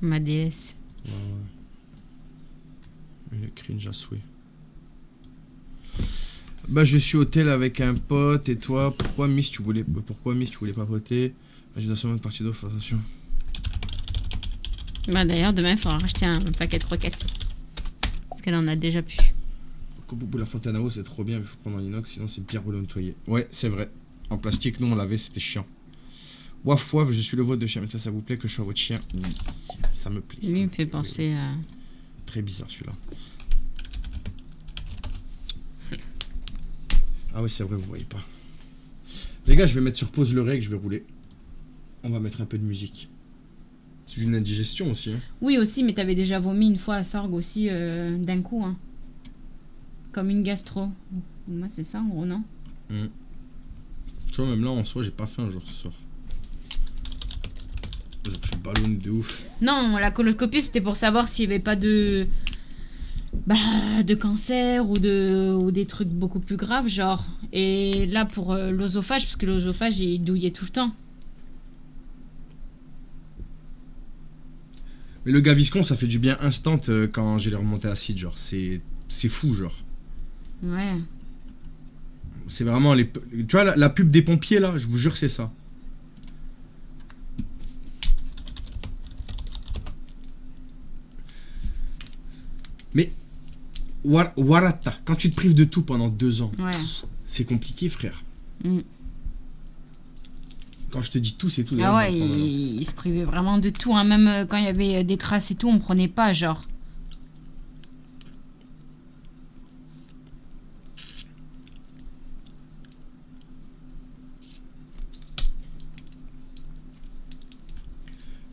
D: Ma déesse.
A: Ouais, ouais. Il est cringe à souhait. Bah, je suis au tel avec un pote, et toi, pourquoi Miss, tu voulais papoter? Je dois seulement une partie d'eau, fais attention.
D: Bah d'ailleurs, demain, il faudra racheter un paquet de croquettes. Parce qu'elle en a déjà plus.
A: Pour la fontaine à eau, c'est trop bien, il faut prendre en inox, sinon c'est pire pour le nettoyer. Ouais, c'est vrai. En plastique, nous, on l'avait, c'était chiant. Waf waf, je suis le vôtre de chien. Mais ça vous plaît que je sois votre chien? Oui, ça me plaît.
D: Lui, il me fait penser à...
A: Très bizarre, celui-là. Ah oui, c'est vrai, vous voyez pas. Les gars, je vais mettre sur pause le règle, je vais rouler. On va mettre un peu de musique. C'est une indigestion aussi. Hein.
D: Oui, aussi, mais t'avais déjà vomi une fois à Sorgue aussi, d'un coup. Hein. Comme une gastro. Moi, c'est ça, en gros, non?
A: Tu vois, même là, en soi, j'ai pas faim, genre, ce soir. Genre, je suis ballonné de ouf.
D: Non, la coloscopie, c'était pour savoir s'il n'y avait pas de... Bah, de cancer ou des trucs beaucoup plus graves, genre. Et là, pour l'osophage, parce que l'osophage, il douillait tout le temps.
A: Mais le Gaviscon, ça fait du bien instant quand j'ai les remontées acides, genre. C'est fou, genre.
D: Ouais.
A: C'est vraiment les... Tu vois, la pub des pompiers, là, je vous jure, c'est ça. Mais... Warata, quand tu te prives de tout pendant 2 ans,
D: Ouais.
A: c'est compliqué, frère. Quand je te dis tout, c'est tout.
D: Ah ouais, il se privait vraiment de tout, hein. Même quand il y avait des traces et tout, on prenait pas, genre.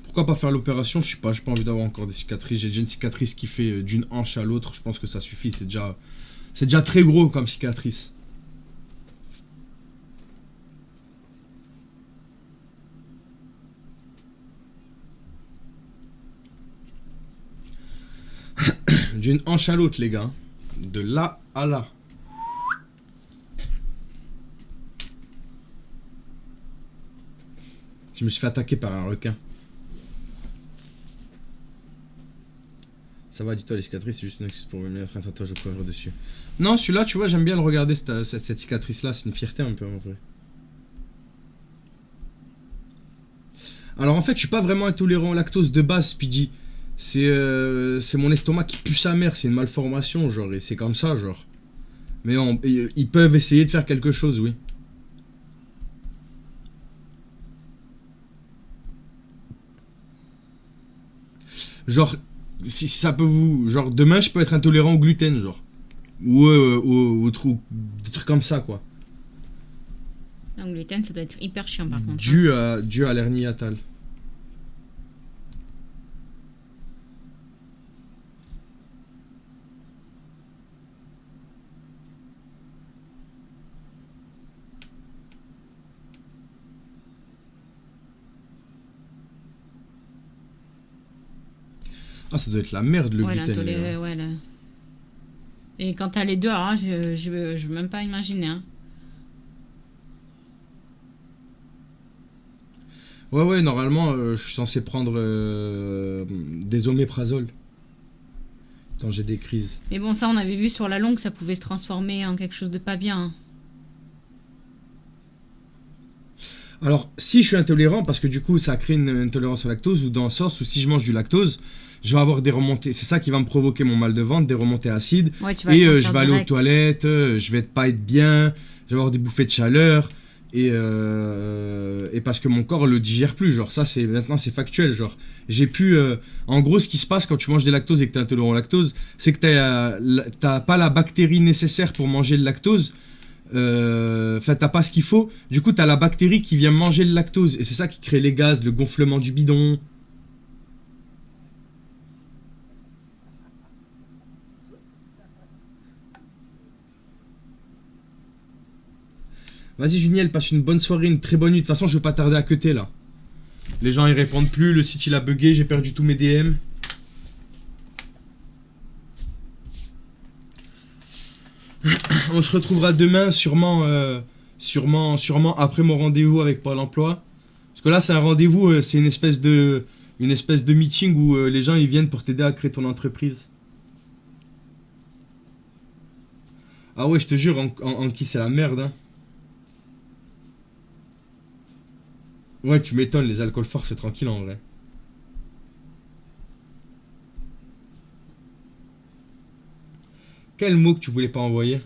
A: Pourquoi pas faire l'opération? J'ai pas envie d'avoir encore des cicatrices. J'ai déjà une cicatrice qui fait d'une hanche à l'autre. Je pense que ça suffit. C'est déjà très gros comme cicatrice. D'une hanche à l'autre, les gars. De là à là. Je me suis fait attaquer par un requin. Ça va, dis-toi, les cicatrices, c'est juste une excuse pour me mettre un tatouage au poivre dessus. Non, celui-là, tu vois, j'aime bien le regarder, cette cicatrice-là. C'est une fierté un peu, en vrai. Alors, en fait, je suis pas vraiment intolérant au lactose de base, Speedy. C'est mon estomac qui pue sa mère, c'est une malformation, genre, et c'est comme ça, genre. Mais ils peuvent essayer de faire quelque chose, oui. Genre, si ça peut vous... Genre, demain, je peux être intolérant au gluten, genre. Ou des trucs comme ça, quoi.
D: Le gluten, ça doit être hyper chiant, par contre.
A: Dû à l'hernie hiatale. Ah, ça doit être la merde, le gluten.
D: Ouais, là. Et quand t'as les deux, alors, je veux même pas imaginer. Hein.
A: Ouais, normalement, je suis censé prendre des oméprazole quand j'ai des crises.
D: Mais bon, ça, on avait vu sur la longue, ça pouvait se transformer en quelque chose de pas bien. Hein.
A: Alors, si je suis intolérant, parce que du coup, ça crée une intolérance au lactose, ou dans le sens où si je mange du lactose, je vais avoir des remontées. C'est ça qui va me provoquer mon mal de ventre, des remontées acides.
D: Ouais, tu vas
A: et
D: le
A: je vais aller aux toilettes, je vais pas être bien, je vais avoir des bouffées de chaleur. Et parce que mon corps le digère plus, genre ça maintenant c'est factuel, genre j'ai pu en gros ce qui se passe quand tu manges des lactoses et que t'es intolérant au lactose, c'est que t'as pas la bactérie nécessaire pour manger le lactose Enfin, t'as pas ce qu'il faut. Du coup, t'as la bactérie qui vient manger le lactose. Et c'est ça qui crée les gaz, le gonflement du bidon. Vas-y, Juniel, passe une bonne soirée, une très bonne nuit. De toute façon, je vais pas tarder à cuter là. Les gens ils répondent plus, le site il a bugué, j'ai perdu tous mes DM. On se retrouvera demain, sûrement après mon rendez-vous avec Pôle emploi. Parce que là, c'est un rendez-vous, c'est une espèce de meeting où les gens ils viennent pour t'aider à créer ton entreprise. Ah ouais, je te jure, en qui c'est la merde, hein. Ouais, tu m'étonnes, les alcools forts, c'est tranquille en vrai. Quel mot que tu voulais pas envoyer?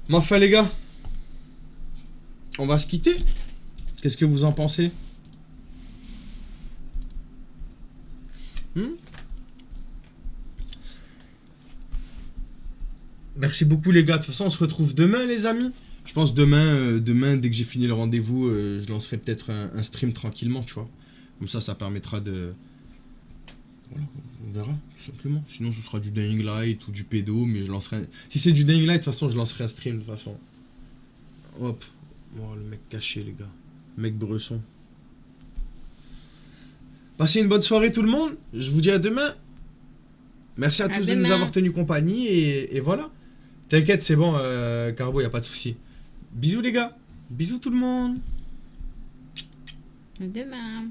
A: Mais enfin les gars, on va se quitter. Qu'est-ce que vous en pensez? Merci beaucoup les gars. De toute façon, on se retrouve demain les amis. Je pense demain, dès que j'ai fini le rendez-vous, je lancerai peut-être un stream tranquillement, tu vois. Comme ça permettra de... Voilà, on verra, tout simplement. Sinon, ce sera du Dying Light ou du pédo, mais je lancerai... Si c'est du Dying Light, de toute façon, je lancerai un stream, de toute façon. Hop. Oh, le mec caché, les gars. Mec bresson. Passez une bonne soirée, tout le monde. Je vous dis à demain. Merci à tous de nous avoir tenu compagnie, et voilà. T'inquiète, c'est bon, Carbo, y a pas de souci. Bisous, les gars. Bisous, tout le monde.
D: À demain.